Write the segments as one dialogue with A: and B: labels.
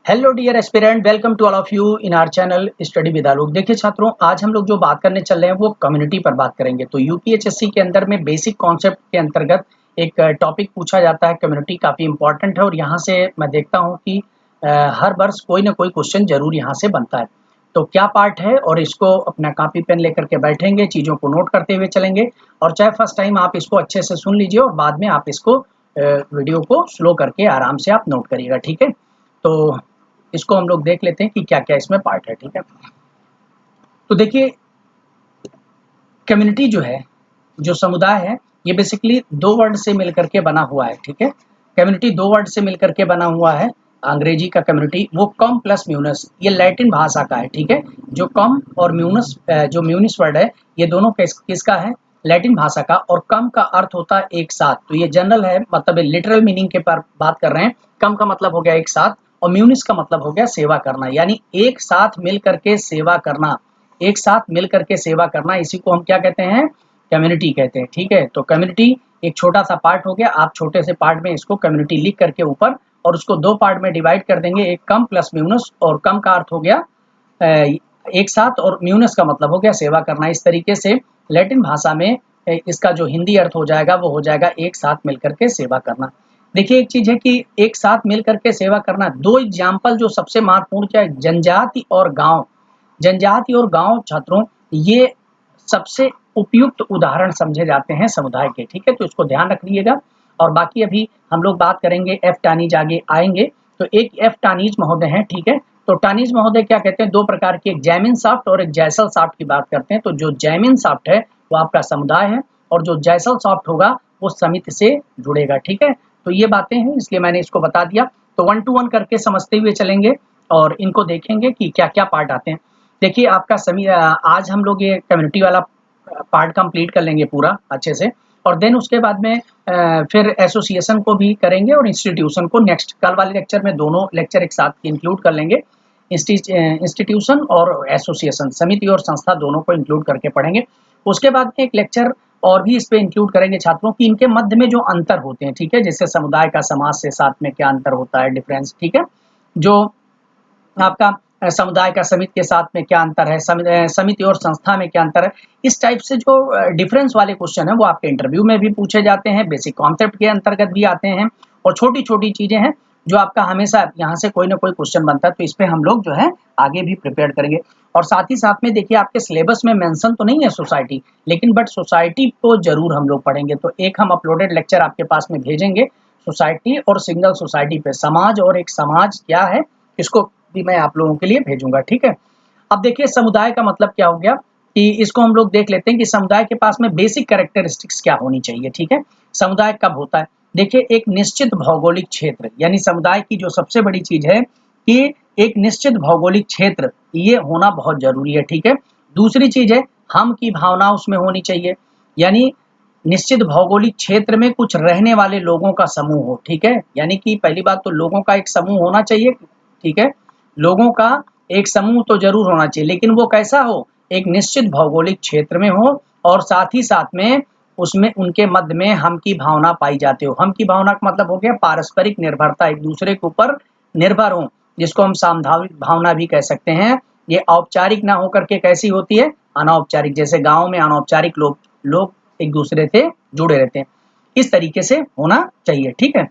A: Hello dear aspirant, welcome to all of you in our channel study with Alok. देखिए छात्रों, आज हम लोग जो बात करने चल रहे हैं वो कम्युनिटी पर बात करेंगे। तो यूपीएचएससी के अंदर में बेसिक कॉन्सेप्ट के अंतर्गत एक टॉपिक पूछा जाता है। कम्युनिटी काफ़ी इंपॉर्टेंट है और यहाँ से मैं देखता हूँ कि हर वर्ष कोई ना कोई क्वेश्चन जरूर यहाँ से बनता है। तो क्या पार्ट है, और इसको अपना कॉपी पेन लेकर के बैठेंगे, चीज़ों को नोट करते हुए चलेंगे। और चाहे फर्स्ट टाइम आप इसको अच्छे से सुन लीजिए और बाद में आप इसको वीडियो को स्लो करके आराम से आप नोट करिएगा, ठीक है। तो इसको हम लोग देख लेते हैं कि क्या क्या इसमें पार्ट है, ठीक है। तो देखिए, कम्युनिटी जो है, जो समुदाय है, ये बेसिकली दो वर्ड से मिलकर के बना हुआ है, ठीक है। कम्युनिटी दो वर्ड से मिलकर के बना हुआ है। अंग्रेजी का कम्युनिटी, वो कम प्लस म्यूनस, ये लैटिन भाषा का है, ठीक है। जो कम और म्यूनस, जो म्यूनिस वर्ड है, ये दोनों किसका है? लैटिन भाषा का। और कम का अर्थ होता है एक साथ। तो ये जनरल है, मतलब लिटरल मीनिंग के पर बात कर रहे हैं। कम का मतलब हो गया एक साथ, और म्यूनिस का मतलब हो गया सेवा करना, यानी एक साथ मिल करके सेवा करना। एक साथ मिल करके सेवा करना, इसी को हम क्या कहते हैं? कम्युनिटी कहते हैं, ठीक है। तो कम्युनिटी एक छोटा सा पार्ट हो गया। आप छोटे से पार्ट में इसको कम्युनिटी लिख करके ऊपर, और उसको दो पार्ट में डिवाइड कर देंगे। एक कम प्लस म्यूनस, और कम का अर्थ हो गया एक साथ, और म्यूनस का मतलब हो गया सेवा करना। इस तरीके से लैटिन भाषा में इसका जो हिंदी अर्थ हो जाएगा वो हो जाएगा एक साथ मिलकर के सेवा करना। देखिए, एक चीज है कि एक साथ मिलकर के सेवा करना। दो एग्जाम्पल जो सबसे महत्वपूर्ण क्या है? जनजाति और गांव। जनजाति और गांव छात्रों, ये सबसे उपयुक्त उदाहरण समझे जाते हैं समुदाय के, ठीक है। तो इसको ध्यान रखिएगा। और बाकी अभी हम लोग बात करेंगे, एफ टानीज आगे आएंगे। तो एक एफ टानीज महोदय हैं, ठीक है। तो टानीज महोदय क्या कहते हैं? दो प्रकार के, एक जैमिन साफ्ट और एक जैसल साफ्ट की बात करते हैं। तो जो जैमिन साफ्ट है वो आपका समुदाय है, और जो जैसल साफ्ट होगा वो समिति से जुड़ेगा, ठीक है। तो ये बातें हैं, इसलिए मैंने इसको बता दिया। तो 1 to 1 करके समझते हुए चलेंगे और इनको देखेंगे कि क्या क्या पार्ट आते हैं। देखिए, आपका आज हम लोग ये कम्युनिटी वाला पार्ट कंप्लीट कर लेंगे पूरा अच्छे से, और देन उसके बाद में फिर एसोसिएशन को भी करेंगे और इंस्टीट्यूशन को नेक्स्ट कल वाले लेक्चर में दोनों लेक्चर एक साथ इंक्लूड कर लेंगे। इंस्टीट्यूशन और एसोसिएशन, समिति और संस्था, दोनों को इंक्लूड करके पढ़ेंगे। उसके बाद में एक लेक्चर और भी इस पे इंक्लूड करेंगे छात्रों की इनके मध्य में जो अंतर होते हैं, ठीक है। जैसे समुदाय का समाज से साथ में क्या अंतर होता है, डिफरेंस, ठीक है। जो आपका समुदाय का समिति के साथ में क्या अंतर है, समिति और संस्था में क्या अंतर है। इस टाइप से जो डिफरेंस वाले क्वेश्चन है वो आपके इंटरव्यू में भी पूछे जाते हैं, बेसिक कॉन्सेप्ट के अंतर्गत भी आते हैं, और छोटी छोटी चीजें हैं जो आपका हमेशा यहाँ से कोई ना कोई क्वेश्चन बनता है। तो इस पे हम लोग जो है आगे भी प्रिपेयर करेंगे। और साथ ही साथ में देखिए, आपके सिलेबस में मेंशन तो नहीं है सोसाइटी, लेकिन बट सोसाइटी को जरूर हम लोग पढ़ेंगे। तो एक हम अपलोडेड लेक्चर आपके पास में भेजेंगे सोसाइटी और सिंगल सोसाइटी पे, समाज और एक समाज क्या है, इसको भी मैं आप लोगों के लिए भेजूंगा, ठीक है। अब देखिए, समुदाय का मतलब क्या हो गया कि इसको हम लोग देख लेते हैं कि समुदाय के पास में बेसिक कैरेक्टरिस्टिक्स क्या होनी चाहिए, ठीक है। समुदाय कब होता है? देखिए, एक निश्चित भौगोलिक क्षेत्र, यानी समुदाय की जो सबसे बड़ी चीज है कि एक निश्चित भौगोलिक क्षेत्र, ये होना बहुत जरूरी है, ठीक है। दूसरी चीज है हम की भावना उसमें होनी चाहिए, यानी निश्चित भौगोलिक क्षेत्र में कुछ रहने वाले लोगों का समूह हो, ठीक है। यानी कि पहली बात तो लोगों का एक समूह होना चाहिए, ठीक है। लोगों का एक समूह तो जरूर होना चाहिए, लेकिन वो कैसा हो? एक निश्चित भौगोलिक क्षेत्र में हो, और साथ ही साथ में उसमें उनके मध्य में हम की भावना पाई जाती हो। हम की भावना का मतलब हो गया पारस्परिक निर्भरता, एक दूसरे के ऊपर निर्भर हो, जिसको हम सामधाविक भावना भी कह सकते हैं। ये औपचारिक ना होकर के कैसी होती है? अनौपचारिक। जैसे गांव में अनौपचारिक लोग एक दूसरे से जुड़े रहते हैं, इस तरीके से होना चाहिए, ठीक है।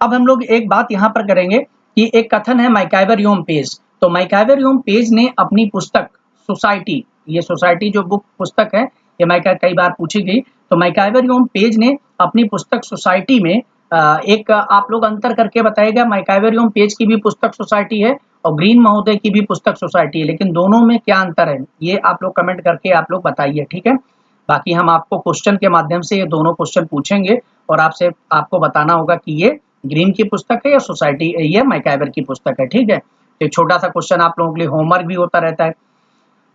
A: अब हम लोग एक बात यहाँ पर करेंगे कि एक कथन है मैकआइवर ह्यूम पेज। तो मैकआइवर ह्यूम पेज ने अपनी पुस्तक सोसाइटी, ये सोसाइटी जो बुक पुस्तक है, ये कई बार पूछी गई। तो मैकआइवर ह्यूम पेज ने अपनी पुस्तक सोसाइटी में एक आप लोग अंतर करके बताइएगा। मैकआइवर ह्यूम पेज की भी पुस्तक सोसाइटी है और ग्रीन महोदय की भी पुस्तक सोसाइटी है, लेकिन दोनों में क्या अंतर है ये आप लोग कमेंट करके आप लोग बताइए, ठीक है। बाकी हम आपको क्वेश्चन के माध्यम से ये दोनों क्वेश्चन पूछेंगे, और आपको बताना होगा कि ये ग्रीन की पुस्तक है या सोसाइटी, ये मैकआइवर की पुस्तक है, ठीक है। तो एक छोटा सा क्वेश्चन आप लोगों के लिए होमवर्क भी होता रहता है।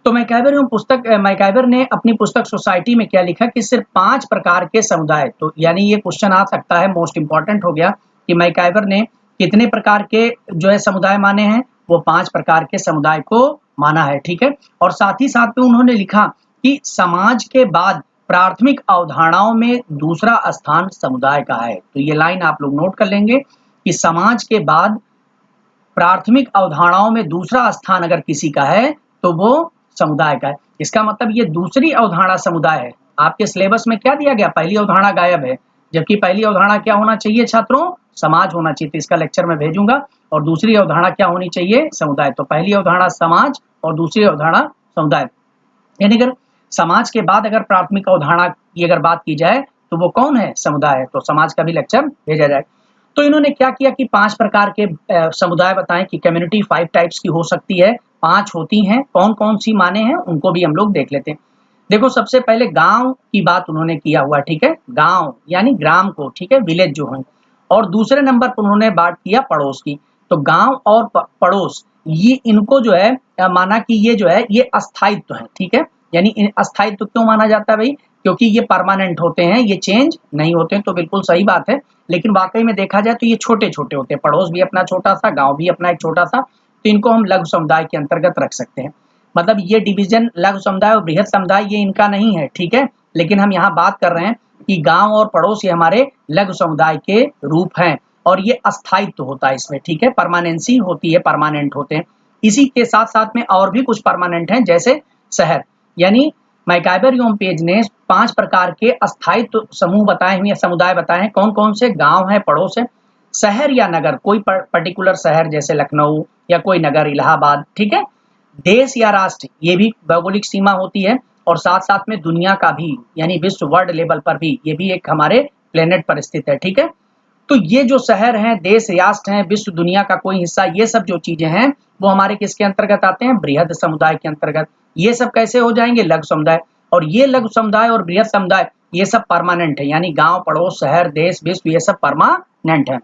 A: तो मैकआइवर ने अपनी पुस्तक सोसाइटी में क्या लिखा कि सिर्फ 5 प्रकार के समुदाय, तो यानी ये क्वेश्चन आ सकता है, मोस्ट इंपॉर्टेंट हो गया कि मैकआइवर ने कितने प्रकार के जो है समुदाय माने हैं? वो 5 प्रकार के समुदाय को माना है, ठीक है। और साथ ही साथ में उन्होंने लिखा कि समाज के बाद प्राथमिक अवधारणाओं में दूसरा स्थान समुदाय का है। तो ये लाइन आप लोग नोट कर लेंगे कि समाज के बाद प्राथमिक अवधारणाओं में दूसरा स्थान अगर किसी का है तो वो समुदाय का है। इसका मतलब ये दूसरी अवधारणा समुदाय है। आपके सिलेबस में क्या दिया गया, पहली अवधारणा गायब है, जबकि पहली अवधारणा क्या होना चाहिए छात्रों, समाज होना चाहिए। तो इसका लेक्चर मैं भेजूंगा। और दूसरी अवधारणा क्या होनी चाहिए, समुदाय। तो पहली अवधारणा समाज और दूसरी अवधारणा समुदाय। यानी अगर समाज के बाद अगर प्राथमिक अवधारणा की अगर बात की जाए तो वो कौन है, समुदाय है। तो समाज का भी लेक्चर भेजा जाए। तो इन्होंने क्या किया कि 5 प्रकार के समुदाय बताएं कि कम्युनिटी 5 टाइप्स की हो सकती है, 5 होती हैं। कौन कौन सी माने हैं उनको भी हम लोग देख लेते हैं। देखो सबसे पहले गांव की बात उन्होंने किया हुआ, ठीक है, गांव यानी ग्राम को, ठीक है, विलेज जो है। और दूसरे नंबर पर उन्होंने बात किया पड़ोस की। तो गांव और पड़ोस ये इनको जो है माना कि ये जो है ये अस्थायित्व है, ठीक है। यानी अस्थायित्व क्यों माना जाता है भाई, क्योंकि ये परमानेंट होते हैं, ये चेंज नहीं होते हैं। तो बिल्कुल सही बात है। लेकिन वाकई में देखा जाए तो ये छोटे छोटे होते हैं, पड़ोस भी अपना छोटा सा, गांव भी अपना एक छोटा सा। तो इनको हम लघु समुदाय के अंतर्गत रख सकते हैं। मतलब ये डिवीजन लघु समुदाय और बृहद समुदाय ये इनका नहीं है, ठीक है। लेकिन हम यहाँ बात कर रहे हैं कि गांव और पड़ोस ये हमारे लघु समुदाय के रूप हैं। और ये अस्थायित्व होता है इसमें, ठीक है, परमानेंसी होती है, परमानेंट होते हैं। इसी के साथ साथ में और भी कुछ परमानेंट हैं, जैसे शहर। यानी मैकाइबर योम पेज ने 5 प्रकार के अस्थायित्व समूह बताए हैं या समुदाय बताए हैं। कौन कौन से, गांव है, पड़ोस है, शहर या नगर, कोई पर्टिकुलर शहर जैसे लखनऊ या कोई नगर इलाहाबाद, ठीक है, देश या राष्ट्र, ये भी भौगोलिक सीमा होती है। और साथ साथ में दुनिया का भी, यानी विश्व वर्ल्ड लेवल पर भी, ये भी एक हमारे प्लेनेट पर स्थित है, ठीक है। तो ये जो शहर हैं, देश, राष्ट्र हैं, विश्व, दुनिया का कोई हिस्सा, ये सब जो चीजें हैं वो हमारे किसके अंतर्गत आते हैं, बृहद समुदाय के अंतर्गत। ये सब कैसे हो जाएंगे, लघु समुदाय। और ये लघु समुदाय और बृहद समुदाय ये सब परमानेंट है, यानी गांव, पड़ोस, शहर, देश, विश्व, ये सब परमानेंट है।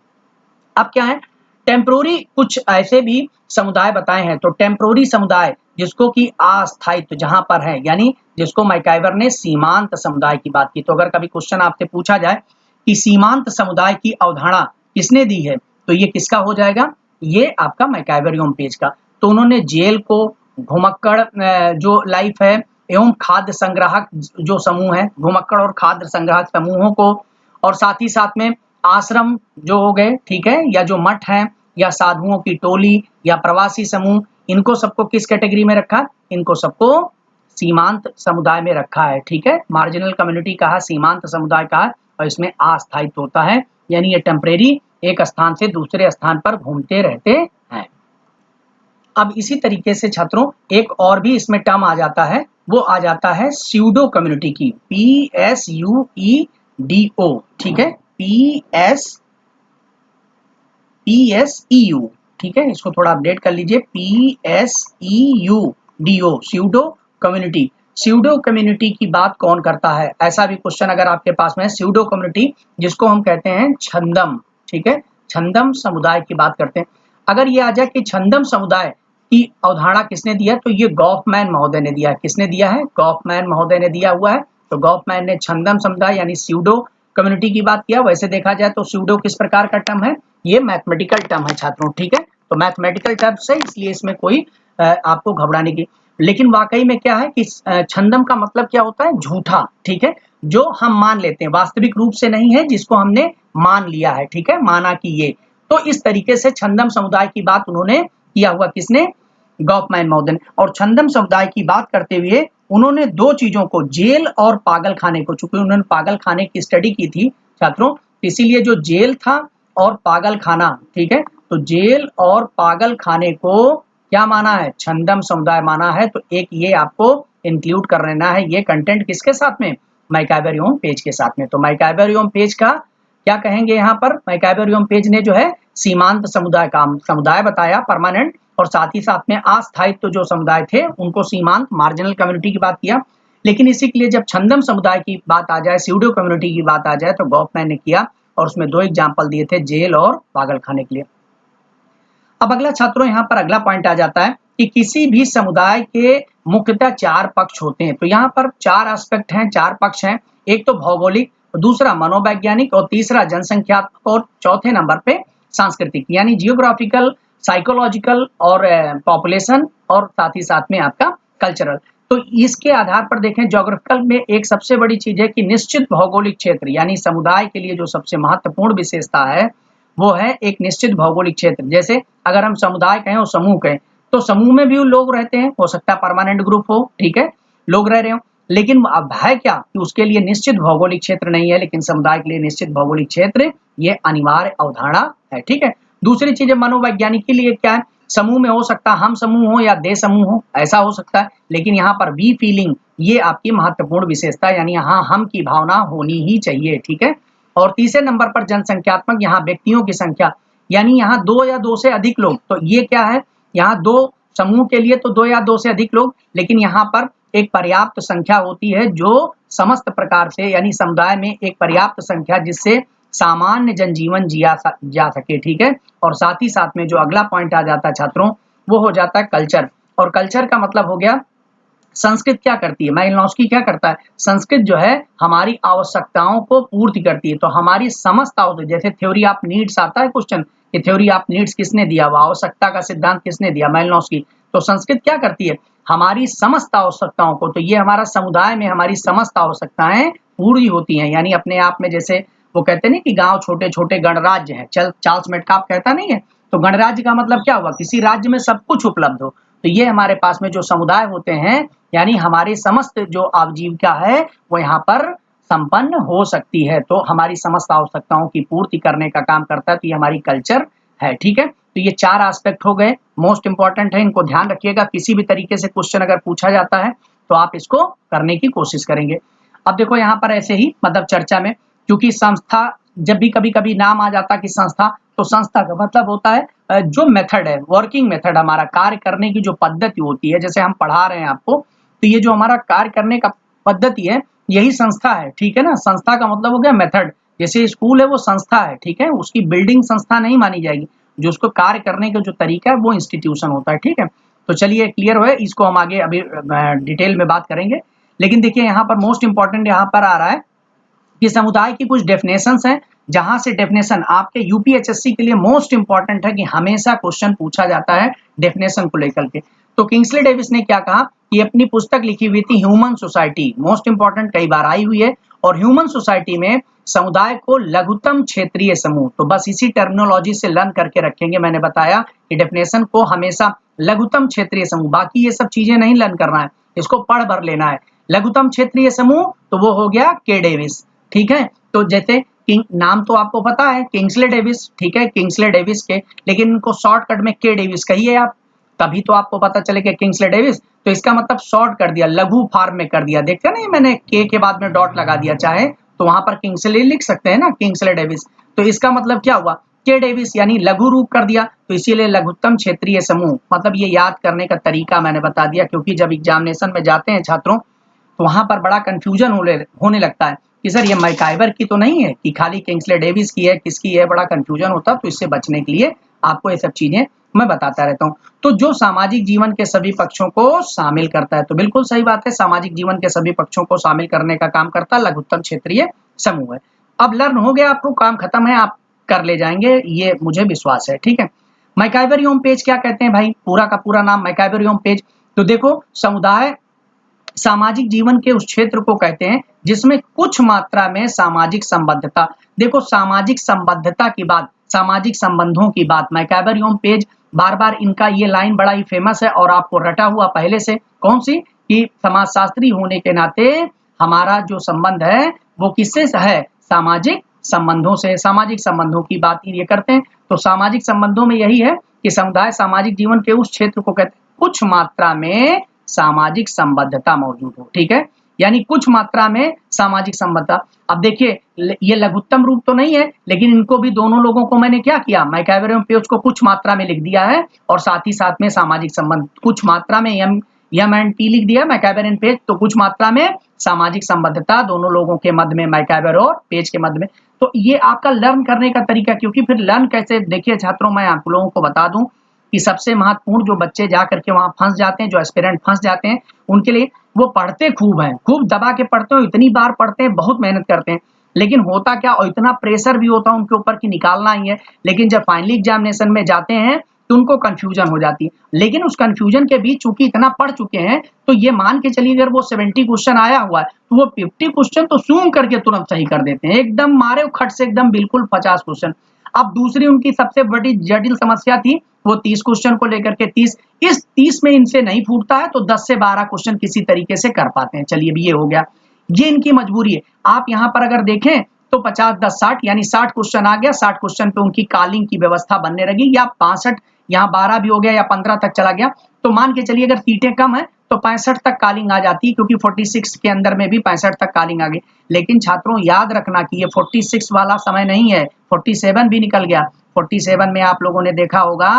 A: अब क्या है, टेम्पोरी कुछ ऐसे भी समुदाय बताए हैं। तो टेम्पोरी समुदाय जिसको कि अस्थायित्व जहां पर है, यानी जिसको मैकाइवर ने सीमांत समुदाय की बात की। तो अगर कभी क्वेश्चन आपसे पूछा जाए कि सीमांत समुदाय की अवधारणा किसने दी है, तो ये किसका हो जाएगा, ये आपका मैकाइवर योम पेज का। तो उन्होंने जेल को, घुमक्कड़ जो लाइफ है, एवं खाद्य संग्राहक जो समूह है, घुमक्कड़ और खाद्य संग्राहक समूहों को, और साथ ही साथ में आश्रम जो हो गए, ठीक है, या जो मठ है, या साधुओं की टोली, या प्रवासी समूह, इनको सबको किस कैटेगरी में रखा, इनको सबको सीमांत समुदाय में रखा है, ठीक है। मार्जिनल कम्युनिटी कहा, सीमांत समुदाय कहा, और इसमें अस्थायित्व होता है, यानी ये टेम्परेरी एक स्थान से दूसरे स्थान पर घूमते रहते हैं। अब इसी तरीके से छात्रों एक और भी इसमें टर्म आ जाता है, वो आ जाता है स्यूडो कम्युनिटी की, PSUEDO, ठीक है, PSEU, ठीक है, इसको थोड़ा अपडेट कर लीजिए, PSEUDO, pseudo community. Pseudo community की बात कौन करता है, ऐसा भी क्वेश्चन अगर आपके पास में है। स्यूडो कम्युनिटी जिसको हम कहते हैं छंदम, ठीक है, छंदम समुदाय की बात करते हैं। अगर ये आ जाए कि छंदम समुदाय की अवधारणा किसने दिया, तो ये गॉफमैन महोदय ने दिया है। किसने दिया है, गॉफमैन महोदय ने दिया हुआ है। तो गॉफमैन ने छंदम समुदाय यानी स्यूडो कम्युनिटी की बात किया। वैसे देखा जाए तो स्यूडो किस प्रकार का टर्म है, ये मैथमेटिकल टर्म है छात्रों, ठीक है। तो मैथमेटिकल टर्म से, इसलिए इसमें कोई आपको घबराने की, लेकिन वाकई में क्या है कि छंदम का मतलब क्या होता है, झूठा, ठीक है, जो हम मान लेते हैं, वास्तविक रूप से नहीं है, जिसको हमने मान लिया है, ठीक है, माना कि ये। तो इस तरीके से छंदम समुदाय की बात उन्होंने किया हुआ, किसने, गॉफमैन महोदय ने। और छंदम समुदाय की बात करते हुए उन्होंने 2 चीजों को, जेल और पागल खाने को, चूंकि उन्होंने पागल खाने की स्टडी की थी छात्रों, इसीलिए जो जेल था और पागल खाना, ठीक है, तो जेल और पागल खाने को क्या माना है, छंदम समुदाय माना है। तो एक ये आपको इंक्लूड कर लेना है, ये कंटेंट किसके साथ में, मैकाइवर योम पेज के साथ में। तो मैकाइवर योम पेज का क्या कहेंगे यहाँ पर, मैकाइवर योम पेज ने जो है सीमांत समुदाय का समुदाय बताया, परमानेंट, और साथ ही साथ में अस्थायित्व जो समुदाय थे उनको सीमांत, मार्जिनल कम्युनिटी की बात किया। लेकिन इसी के लिए जब छंदम समुदाय की बात आ जाए, स्यूडो कम्युनिटी की बात आ जाए, तो गॉफमैन ने किया, और उसमें 2 एग्जाम्पल दिए थे, जेल और पागल खाने के लिए। अब अगला छात्रों यहाँ पर अगला पॉइंट आ जाता है कि किसी भी समुदाय के मुख्यतः 4 पक्ष होते हैं। तो यहाँ पर 4 एस्पेक्ट हैं, 4 पक्ष हैं। एक तो भौगोलिक, दूसरा मनोवैज्ञानिक, और तीसरा जनसंख्यात्मक, और चौथे नंबर पे सांस्कृतिक, यानी जियोग्राफिकल, साइकोलॉजिकल और पॉपुलेशन, और साथ ही साथ में आपका कल्चरल। तो इसके आधार पर देखें, ज्योग्राफिकल में एक सबसे बड़ी चीज है कि निश्चित भौगोलिक क्षेत्र, यानी समुदाय के लिए जो सबसे महत्वपूर्ण विशेषता है वो है एक निश्चित भौगोलिक क्षेत्र। जैसे अगर हम समुदाय कहें और समूह कहें, तो समूह में भी लोग रहते हैं, हो सकता है परमानेंट ग्रुप हो, ठीक है, लोग रह रहे हो, लेकिन अब है क्या कि उसके लिए निश्चित भौगोलिक क्षेत्र नहीं है, लेकिन समुदाय के लिए निश्चित भौगोलिक क्षेत्र ये अनिवार्य अवधारणा है, ठीक है। दूसरी चीज मनोवैज्ञानिक के लिए क्या है, समूह में हो सकता है हम समूह हो या दे समूह हो, ऐसा हो सकता है, लेकिन यहाँ पर वी फीलिंग ये आपकी महत्वपूर्ण विशेषता, यानी यहाँ हम की भावना होनी ही चाहिए, ठीक है। और तीसरे नंबर पर जनसंख्यात्मक, यहाँ व्यक्तियों की संख्या, यानी यहाँ दो या दो से अधिक लोग, तो ये क्या है, यहाँ दो समूह के लिए तो दो या दो से अधिक लोग, लेकिन यहाँ पर एक पर्याप्त संख्या होती है जो समस्त प्रकार से, यानी समुदाय में एक पर्याप्त संख्या जिससे सामान्य जनजीवन जिया जा सके, ठीक है। और साथ ही साथ में जो अगला पॉइंट आ जाता है छात्रों, वो हो जाता है कल्चर। और कल्चर का मतलब हो गया संस्कृत क्या करती है, मालिनोव्स्की क्या करता है, संस्कृत जो है हमारी आवश्यकताओं को पूर्ति करती है। तो हमारी समस्त जैसे थ्योरी ऑफ नीड्स आता है क्वेश्चन कि थ्योरी ऑफ नीड्स किसने दिया, वो आवश्यकता का सिद्धांत किसने दिया, मालिनोव्स्की। तो संस्कृत क्या करती है, हमारी समस्त आवश्यकताओं को, तो ये हमारा समुदाय में हमारी समस्त आवश्यकताएं पूरी होती हैं, यानी अपने आप में, जैसे वो कहते हैं ना कि गांव छोटे छोटे गणराज्य हैं, चार्ल्स मेटकाफ कहता नहीं है, तो गणराज्य का मतलब क्या हुआ, किसी राज्य में सब कुछ उपलब्ध हो। तो ये हमारे पास में जो समुदाय होते हैं, यानी हमारी समस्त जो आजीविका है वो यहाँ पर संपन्न हो सकती है, तो हमारी समस्त आवश्यकताओं की पूर्ति करने का काम करता है, तो ये हमारी कल्चर है, ठीक है। तो ये चार एस्पेक्ट हो गए, मोस्ट इंपॉर्टेंट है, इनको ध्यान रखिएगा, किसी भी तरीके से क्वेश्चन अगर पूछा जाता है तो आप इसको करने की कोशिश करेंगे। अब देखो यहाँ पर ऐसे ही मतलब चर्चा में, क्योंकि संस्था जब भी कभी कभी नाम आ जाता है कि संस्था, तो संस्था का मतलब होता है जो मेथड है, वर्किंग मेथड, हमारा कार्य करने की जो पद्धति होती है, जैसे हम पढ़ा रहे हैं आपको, तो ये जो हमारा कार्य करने का पद्धति है यही संस्था है, ठीक है ना। संस्था का मतलब हो गया मेथड, जैसे स्कूल है वो संस्था है, ठीक है, उसकी बिल्डिंग संस्था नहीं मानी जाएगी, जो उसको कार्य करने का जो तरीका है वो इंस्टीट्यूशन होता है, ठीक है। तो चलिए क्लियर हो, इसको हम आगे अभी डिटेल में बात करेंगे। लेकिन देखिए यहाँ पर मोस्ट इंपॉर्टेंट यहाँ पर आ रहा है कि समुदाय की कुछ डेफिनेशंस हैं, जहां से डेफिनेशन आपके यूपीएचएससी के लिए मोस्ट इंपॉर्टेंट है कि हमेशा क्वेश्चन पूछा जाता है डेफिनेशन को लेकर के। तो किंग्सले डेविस ने क्या कहा कि अपनी पुस्तक लिखी हुई थी ह्यूमन सोसाइटी, मोस्ट इंपॉर्टेंट, कई बार आई हुई है, और ह्यूमन सोसाइटी में समुदाय को लघुतम क्षेत्रीय समूह, तो बस इसी टर्मिनोलॉजी से लर्न करके रखेंगे। मैंने बताया कि डेफिनेशन को हमेशा लघुतम क्षेत्रीय समूह, बाकी ये सब चीजें नहीं लर्न करना है, इसको पढ़ भर लेना है। लघुतम क्षेत्रीय समूह तो वो हो गया के डेविस, ठीक है। तो जैसे नाम तो आपको पता है किंग्सले डेविस, ठीक है, किंग्सले डेविस के, लेकिन इनको शॉर्टकट में के डेविस कहिए आप, तभी तो आपको पता चले कि किंग्सले डेविस, तो इसका मतलब शॉर्ट कर दिया, लघु फॉर्म में कर दिया, देखते नहीं मैंने के बाद में डॉट लगा दिया, चाहे तो वहां पर किंग्सले लिख सकते हैं ना, किंग्सले डेविस। तो इसका मतलब क्या हुआ, के डेविस यानी लघु रूप कर दिया, तो इसीलिए लघुत्तम क्षेत्रीय समूह, मतलब ये याद करने का तरीका मैंने बता दिया, क्योंकि जब एग्जामिनेशन में जाते हैं छात्रों तो वहां पर बड़ा कंफ्यूजन होने लगता है कि सर ये मैकाइवर की तो नहीं है कि खाली किंग्सले डेविस की है, किसकी है, बड़ा कंफ्यूजन होता है। तो इससे बचने के लिए आपको ये सब चीजें मैं बताता रहता हूँ। तो जो सामाजिक जीवन के सभी पक्षों को शामिल करता है, तो बिल्कुल सही बात है, सामाजिक जीवन के सभी पक्षों को शामिल करने का काम करता है लघुत्तम क्षेत्रीय समूह है। अब लर्न हो गया, आपको काम खत्म है, आप कर ले जाएंगे, ये मुझे विश्वास है, ठीक है। मैकाइवर योम पेज क्या कहते हैं भाई, पूरा का पूरा नाम मैकाइवर योम पेज। तो देखो समुदाय सामाजिक जीवन के उस क्षेत्र को कहते हैं जिसमें कुछ मात्रा में सामाजिक संबद्धता, देखो सामाजिक संबद्धता की बात, सामाजिक संबंधों की बात, मैकाइवर योम पेज, बार बार इनका ये लाइन बड़ा ही फेमस है और आपको रटा हुआ पहले से, कौन सी, कि समाजशास्त्री होने के नाते हमारा जो संबंध है वो किससे है, सामाजिक संबंधों से, सामाजिक संबंधों की बात ये करते हैं। तो सामाजिक संबंधों में यही है कि समुदाय सामाजिक जीवन के उस क्षेत्र को कहते हैं कुछ मात्रा में सामाजिक संबद्धता मौजूद हो, ठीक है, यानी कुछ मात्रा में सामाजिक संबद्धता। अब देखिए ये लघुत्तम रूप तो नहीं है, लेकिन इनको भी दोनों लोगों को मैंने क्या किया, मैकाइवर योम पेज को कुछ मात्रा में लिख दिया है और साथ ही साथ में सामाजिक संबंध कुछ मात्रा में यम एंड टी लिख दिया मैकाइवर एंड पेज, तो कुछ मात्रा में सामाजिक संबद्धता दोनों लोगों के मध्य में, मैकाइवर और पेज के मध्य में। तो ये आपका लर्न करने का तरीका, क्योंकि फिर लर्न कैसे, देखिए छात्रों मैं आप लोगों को बता दूं कि सबसे महत्वपूर्ण जो बच्चे जा करके वहां फंस जाते हैं, जो एस्पिरेंट फंस जाते हैं, उनके लिए वो पढ़ते खूब हैं, खूब दबा के पढ़ते हैं, इतनी बार पढ़ते हैं, बहुत मेहनत करते हैं, लेकिन होता क्या, और इतना प्रेशर भी होता है उनके ऊपर कि निकालना ही है, लेकिन जब फाइनली एग्जामिनेशन में जाते हैं तो उनको कंफ्यूजन हो जाती है। लेकिन उस कंफ्यूजन के बीच चूंकि इतना पढ़ चुके हैं, तो ये मान के चलिए अगर वो 70 क्वेश्चन आया हुआ है तो वो 50 क्वेश्चन तो सूम करके तुरंत सही कर देते हैं, एकदम मारे खट से एकदम बिल्कुल 50 क्वेश्चन। अब दूसरी उनकी सबसे बड़ी जटिल समस्या थी वो 30 क्वेश्चन को लेकर के 30 में इनसे नहीं फूटता है तो 10 से 12 क्वेश्चन किसी तरीके से कर पाते हैं। चलिए भी ये हो गया, ये इनकी मजबूरी है। आप यहाँ पर अगर देखें तो 50-10-60 यानी 60 क्वेश्चन आ गया, 60 क्वेश्चन पे उनकी कॉलिंग की व्यवस्था बनने लगी, या 65 यहाँ 12 भी हो गया या 15 तक चला गया, तो मान के चलिए अगर सीटें कम है तो 65 तक कॉलिंग आ जाती, क्योंकि 46 के अंदर में भी 65 तक कॉलिंग आ गई। लेकिन छात्रों याद रखना कि ये 46 वाला समय नहीं है, 47 भी निकल गया। 47 में आप लोगों ने देखा होगा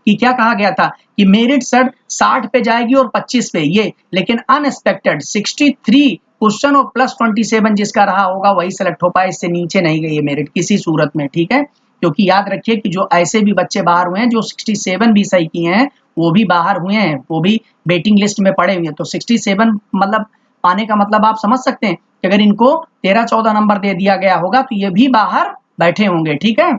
A: कि क्या कहा गया था कि मेरिट सर 60 पे जाएगी और 25 पे ये, लेकिन अनएक्सपेक्टेड 63 क्वेश्चन और प्लस 27 जिसका रहा होगा वही सेलेक्ट हो पाए, इससे नीचे नहीं गई है मेरिट किसी सूरत में, ठीक है। क्योंकि याद रखिए कि जो ऐसे भी बच्चे बाहर हुए हैं जो 67 भी सही किए हैं वो भी बाहर हुए हैं, वो भी वेटिंग लिस्ट में पड़े हुए हैं। तो 67 मतलब पाने का मतलब आप समझ सकते हैं कि अगर इनको 13-14 नंबर दे दिया गया होगा तो ये भी बाहर बैठे होंगे, ठीक है।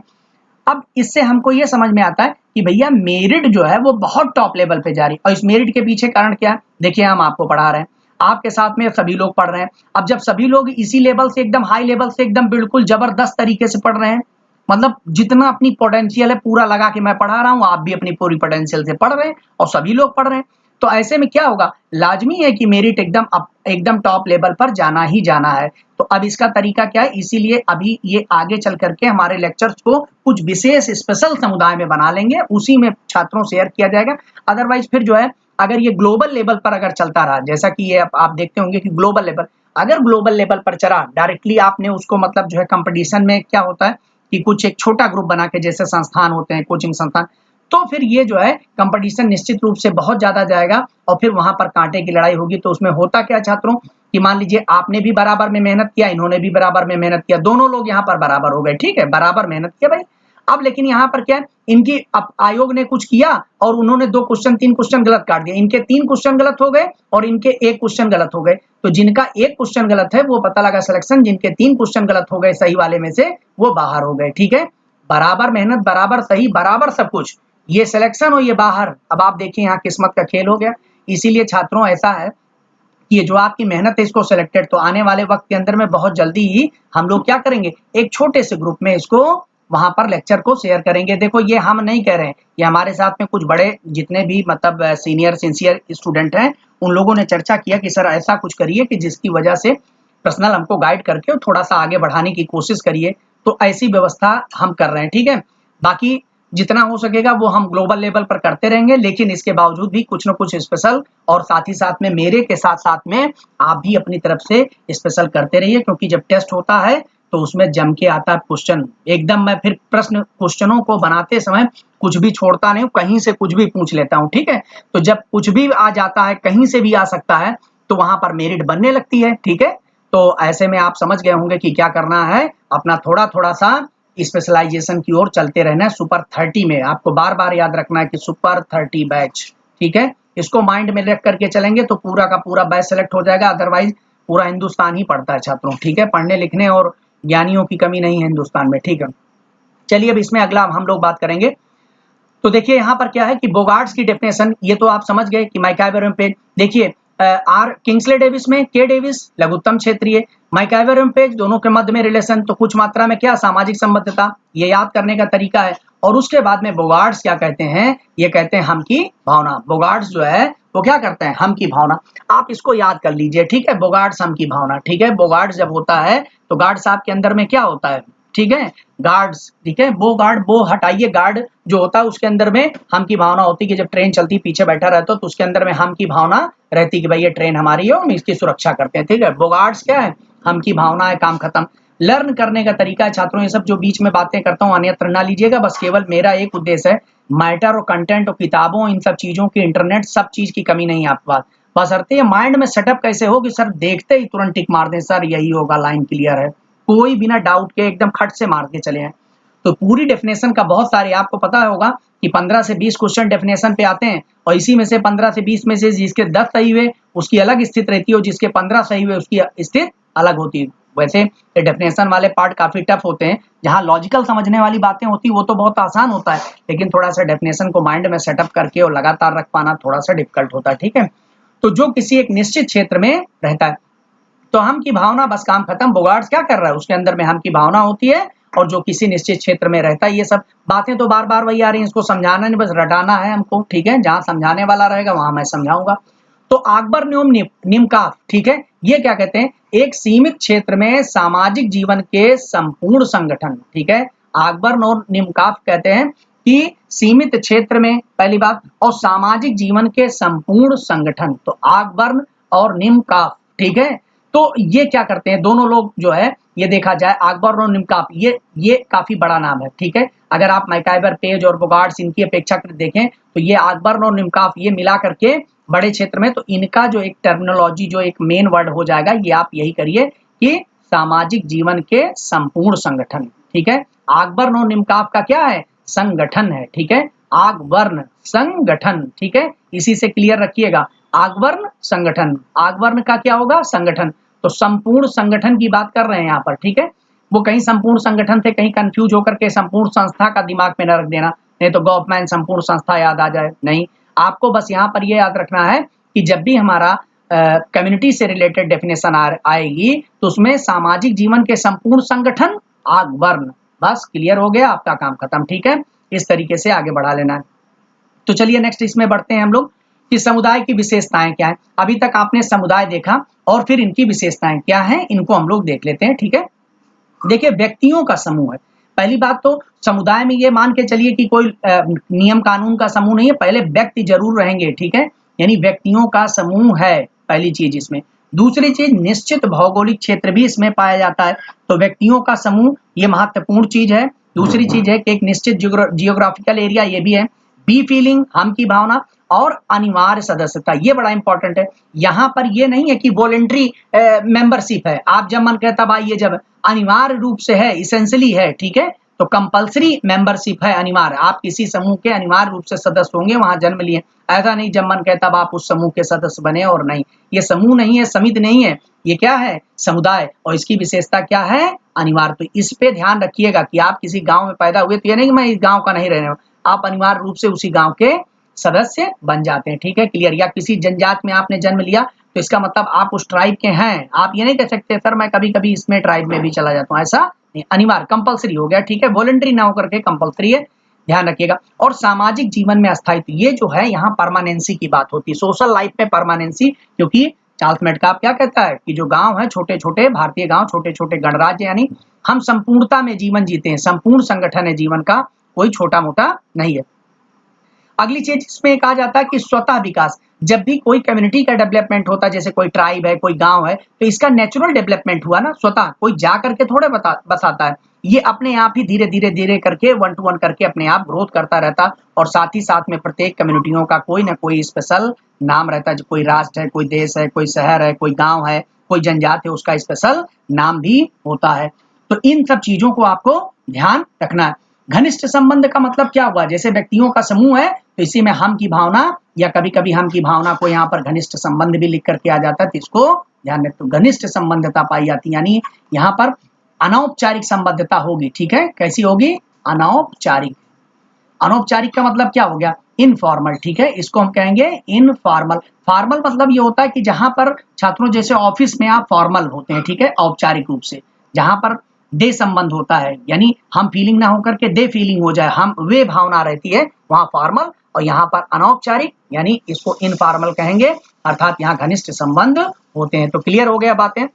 A: अब इससे हमको ये समझ में आता है कि भैया मेरिट जो है वो बहुत टॉप लेवल पे जा रही है, और इस मेरिट के पीछे कारण क्या है, देखिए हम आपको पढ़ा रहे हैं, आपके साथ में सभी लोग पढ़ रहे हैं। अब जब सभी लोग इसी लेवल से एकदम हाई लेवल से एकदम बिल्कुल जबरदस्त तरीके से पढ़ रहे हैं, मतलब जितना अपनी पोटेंशियल है पूरा लगा के मैं पढ़ा रहा हूँ, आप भी अपनी पूरी पोटेंशियल से पढ़ रहे हैं और सभी लोग पढ़ रहे हैं, तो ऐसे में क्या होगा, लाजमी है कि मेरिट एकदम टॉप लेवल पर जाना ही जाना है। तो अब इसका तरीका क्या है, इसीलिए अभी ये आगे चल करके हमारे लेक्चर्स को कुछ विशेष स्पेशल समुदाय में बना लेंगे, उसी में छात्रों शेयर किया जाएगा। अदरवाइज फिर जो है अगर ये ग्लोबल लेवल पर अगर चलता रहा, जैसा कि ये आप देखते होंगे कि ग्लोबल लेवल, अगर ग्लोबल लेवल पर चला डायरेक्टली आपने उसको मतलब जो है कंपटीशन में क्या होता है कि कुछ एक छोटा ग्रुप बना के, जैसे संस्थान होते हैं कोचिंग संस्थान, तो फिर ये जो है कंपटीशन निश्चित रूप से बहुत ज्यादा जाएगा और फिर वहां पर कांटे की लड़ाई होगी। तो उसमें होता क्या छात्रों कि मान लीजिए आपने भी बराबर में मेहनत किया, इन्होंने भी बराबर में मेहनत किया, दोनों लोग यहाँ पर बराबर हो गए, ठीक है, बराबर मेहनत किया भाई। अब लेकिन यहाँ पर क्या है, इनकी आयोग ने कुछ किया और उन्होंने 3 क्वेश्चन गलत काट दिए, इनके 3 क्वेश्चन गलत हो गए और इनके 1 क्वेश्चन गलत हो गए। तो जिनका 1 क्वेश्चन गलत है वो पता लगा सिलेक्शन, जिनके 3 क्वेश्चन गलत हो गए सही वाले में से वो बाहर हो गए, ठीक है। बराबर मेहनत, बराबर सही, बराबर सब कुछ, ये सिलेक्शन और ये बाहर। अब आप देखिए यहाँ किस्मत का खेल हो गया। इसीलिए छात्रों ऐसा है कि ये जो आपकी मेहनत है इसको सिलेक्टेड, तो आने वाले वक्त के अंदर में बहुत जल्दी ही हम लोग क्या करेंगे, एक छोटे से ग्रुप में इसको वहां पर लेक्चर को शेयर करेंगे। देखो ये हम नहीं कह रहे हैं, ये हमारे साथ में कुछ बड़े जितने भी मतलब सीनियर सिंसियर स्टूडेंट हैं उन लोगों ने चर्चा किया कि सर ऐसा कुछ करिए कि जिसकी वजह से पर्सनल हमको गाइड करके और थोड़ा सा आगे बढ़ाने की कोशिश करिए। तो ऐसी व्यवस्था हम कर रहे हैं, ठीक है। बाकी जितना हो सकेगा वो हम ग्लोबल लेवल पर करते रहेंगे, लेकिन इसके बावजूद भी कुछ न कुछ स्पेशल, और साथ ही साथ में मेरे के साथ साथ में आप भी अपनी तरफ से स्पेशल करते रहिए, क्योंकि जब टेस्ट होता है तो उसमें जम के आता है क्वेश्चन एकदम। मैं फिर क्वेश्चनों को बनाते समय कुछ भी छोड़ता नहीं हूँ, कहीं से कुछ भी पूछ लेता हूँ, ठीक है। तो जब कुछ भी आ जाता है, कहीं से भी आ सकता है, तो वहां पर मेरिट बनने लगती है, ठीक है। तो ऐसे में आप समझ गए होंगे कि क्या करना है, अपना थोड़ा थोड़ा सा स्पेशलाइजेशन की ओर चलते रहना है। सुपर 30 में आपको बार बार याद रखना है कि सुपर 30 बैच, ठीक है, इसको माइंड में रख करके चलेंगे तो पूरा का पूरा बैच सेलेक्ट हो जाएगा। अदरवाइज पूरा हिंदुस्तान ही पढ़ता है छात्रों, ठीक है, पढ़ने लिखने और ज्ञानियों की कमी नहीं है हिंदुस्तान में, ठीक है। चलिए अब इसमें अगला हम लोग बात करेंगे। तो देखिए यहाँ पर क्या है कि बोगार्ड्स की डेफिनेशन, ये तो आप समझ गए कि मैकआइवर पेज, देखिए आर किंग्सले डेविस में के डेविस लघुत्तम क्षेत्रीय, मैकआइवर पेज दोनों के मध्य में रिलेशन, तो कुछ मात्रा में क्या सामाजिक संबद्धता, ये याद करने का तरीका है। और उसके बाद में बोगार्ड्स क्या कहते हैं, ये कहते हैं हम की भावना। बोगार्ड्स जो है वो क्या करते हैं, हम की भावना, आप इसको याद कर लीजिए, ठीक है। बोगार्ड्स हम की भावना, ठीक है। बोगार्ड्स जब होता है तो गार्ड साहब के अंदर में क्या होता है, ठीक है, गार्ड्स, ठीक है, वो गार्ड वो हटाइए, गार्ड जो होता है उसके अंदर में हम की भावना होती है कि जब ट्रेन चलती पीछे बैठा रहता तो उसके अंदर में हम की भावना रहती कि भाई ये ट्रेन हमारी है, हम इसकी सुरक्षा करते हैं, ठीक है। बोगार्ड्स क्या है, हम की भावना है, काम खत्म। लर्न करने का तरीका है छात्रों, ये सब जो बीच में बातें करता हूँ अन्यत्र ना लीजिएगा, बस केवल मेरा एक उद्देश्य है, मैटर और कंटेंट और किताबों इन सब चीजों की, इंटरनेट सब चीज की कमी नहीं है आपके पास, बशर्ते माइंड में सेटअप कैसे हो कि सर देखते ही तुरंत टिक मार दें, सर यही होगा, लाइन क्लियर है, कोई बिना डाउट के एकदम खट से मार के चले हैं। तो पूरी डेफिनेशन का बहुत सारे आपको पता होगा कि 15 से 20 क्वेश्चन डेफिनेशन पे आते हैं, और इसी में से 15 से 20 में से जिसके 10 सही हुए उसकी अलग स्थिति रहती है और जिसके 15 सही हुए उसकी स्थिति अलग होती है। वैसे ये डेफिनेशन वाले पार्ट काफी टफ होते हैं, जहां लॉजिकल समझने वाली बातें होती वो तो बहुत आसान होता है, लेकिन थोड़ा सा डेफिनेशन को माइंड में सेटअप करके और लगातार रख पाना थोड़ा सा डिफिकल्ट होता है, ठीक है। तो जो किसी एक निश्चित क्षेत्र में रहता है, तो हम की भावना, बस काम खत्म। बोगार्ड्स क्या कर रहा है, उसके अंदर में हम की भावना होती है और जो किसी निश्चित क्षेत्र में रहता है। ये सब बातें तो बार बार वही आ रही हैं, इसको समझाना नहीं, बस रटाना है हमको, ठीक है। जहां समझाने वाला रहेगा वहां मैं समझाऊंगा। तो अकबर न्योम निमकाफ, ठीक है, ये क्या कहते हैं, एक सीमित क्षेत्र में सामाजिक जीवन के संपूर्ण संगठन, ठीक है। अकबर नो निमकाफ कहते हैं कि सीमित क्षेत्र में, पहली बात, और सामाजिक जीवन के संपूर्ण संगठन, तो अकबर और निमकाफ, ठीक है। तो ये क्या करते हैं दोनों लोग जो है, ये देखा जाए अकबर और निमकाफ, ये काफी बड़ा नाम है, ठीक है। अगर आप मैकाइबर, पेज और बोगार्ड्स इनकी अपेक्षाकृत देखें तो ये अकबर और निमकाफ ये मिला करके बड़े क्षेत्र में, तो इनका जो एक टर्मिनोलॉजी, जो एक मेन वर्ड हो जाएगा, ये आप यही करिए कि सामाजिक जीवन के संपूर्ण संगठन, ठीक है। अकबर और निमकाफ का क्या है, संगठन है, ठीक है। अकबर्न संगठन, ठीक है, इसी से क्लियर रखिएगा, अकबर्न संगठन, अकबर्न का क्या होगा, संगठन। तो संपूर्ण संगठन की बात कर रहे हैं यहाँ पर, ठीक है। वो कहीं संपूर्ण संगठन थे, कहीं कंफ्यूज होकर के संपूर्ण संस्था का दिमाग में न रख देना, नहीं तो गवर्नमेंट संपूर्ण संस्था याद आ जाए, नहीं। आपको बस यहाँ पर ये याद रखना है कि जब भी हमारा कम्युनिटी से रिलेटेड डेफिनेशन आएगी तो उसमें सामाजिक जीवन के संपूर्ण संगठन अकबर्न, बस क्लियर हो गया, आपका काम खत्म, ठीक है। इस तरीके से आगे बढ़ा लेना है। तो चलिए नेक्स्ट इसमें बढ़ते हैं हम लोग कि समुदाय की विशेषताएं क्या है। अभी तक आपने समुदाय देखा और फिर इनकी विशेषताएं क्या हैं, इनको हम लोग देख लेते हैं, ठीक है। देखिए, व्यक्तियों का समूह है। पहली बात तो समुदाय में ये मान के चलिए कि कोई नियम कानून का समूह नहीं है, पहले व्यक्ति जरूर रहेंगे, ठीक है, यानी व्यक्तियों का समूह है पहली चीज इसमें। दूसरी चीज, निश्चित भौगोलिक क्षेत्र भी इसमें पाया जाता है, तो व्यक्तियों का समूह ये महत्वपूर्ण चीज है। दूसरी चीज है कि एक निश्चित जियोग्राफिकल एरिया, ये भी है। बी फीलिंग, हम की भावना, और अनिवार्य सदस्यता, ये बड़ा इंपॉर्टेंट है। यहाँ पर ये नहीं है कि वॉलेंट्री मेंबरशिप है, आप जब मन करे तब आइए, जब अनिवार्य रूप से है, इसेंशियली है, ठीक है। तो कंपलसरी मेंबरशिप है, अनिवार्य, आप किसी समूह के अनिवार्य रूप से सदस्य होंगे, वहां जन्म लिए। ऐसा नहीं जब मन करे तब आप उस समूह के सदस्य बने, और नहीं, ये समूह नहीं है, समिति नहीं है, ये क्या है, समुदाय। और इसकी विशेषता क्या है, अनिवार्य। तो इस पे ध्यान रखिएगा कि आप किसी गांव में पैदा हुए तो ये नहीं कि मैं इस गांव का नहीं रहने, आप अनिवार्य रूप से उसी गांव के सदस्य बन जाते हैं, ठीक है, क्लियर। या किसी जनजात में आपने जन्म लिया तो इसका मतलब आप उस ट्राइब के हैं, आप ये नहीं कह सकते सर मैं कभी कभी इसमें ट्राइब में भी चला जाता हूँ, ऐसा नहीं, अनिवार्य, कंपलसरी हो गया, ठीक है, वॉलंटरी ना होकर के कंपलसरी है, ध्यान रखिएगा। और सामाजिक जीवन में अस्थायित्व, ये जो है यहाँ परमानेंसी की बात होती है, सोशल लाइफ में परमानेंसी, क्योंकि चार्ल्स मेटकाफ क्या कहता है कि जो गांव है, छोटे छोटे भारतीय गांव, छोटे छोटे गणराज्य, यानी हम संपूर्णता में जीवन जीते हैं, संपूर्ण संगठन है जीवन का, कोई छोटा मोटा नहीं है। अगली चीज इसमें कहा जाता है कि स्वतः विकास, जब भी कोई कम्युनिटी का डेवलपमेंट होता है, जैसे कोई ट्राइब है, कोई गांव है, तो इसका नेचुरल डेवलपमेंट हुआ ना, स्वतः, कोई जा करके थोड़े बसाता है, ये अपने आप ही धीरे धीरे धीरे करके 1 to 1 करके अपने आप ग्रोथ करता रहता। और साथ ही साथ में प्रत्येक कम्युनिटियों का कोई ना कोई स्पेशल नाम रहता है, कोई राष्ट्र है, कोई देश है, कोई शहर है, कोई गाँव है, कोई जनजात है, उसका स्पेशल नाम भी होता है। तो इन सब चीजों को आपको ध्यान रखना है। घनिष्ठ संबंध का मतलब क्या हुआ, जैसे व्यक्तियों का समूह है तो इसी में हम की भावना, या कभी कभी हम की भावना को यहाँ पर घनिष्ठ संबंध भी लिख करके आ जाता है, तो इसको ध्यान रखो, घनिष्ठ संबंधता पाई जाती है, यानी यहाँ पर अनौपचारिक संबद्धता होगी, ठीक है, कैसी होगी, अनौपचारिक। अनौपचारिक का मतलब क्या हो गया, इनफॉर्मल, ठीक है, इसको हम कहेंगे इनफॉर्मल। फॉर्मल मतलब ये होता है कि जहां पर छात्रों जैसे ऑफिस में आप फॉर्मल होते हैं, ठीक है, औपचारिक रूप से, जहां पर दे संबंध होता है, यानी हम फीलिंग ना होकर के दे फीलिंग हो जाए, हम वे भावना रहती है, वहां फॉर्मल। और यहाँ पर अनौपचारिक, यानी इसको इनफॉर्मल कहेंगे, अर्थात यहाँ घनिष्ठ संबंध होते हैं। तो क्लियर हो गया बातें।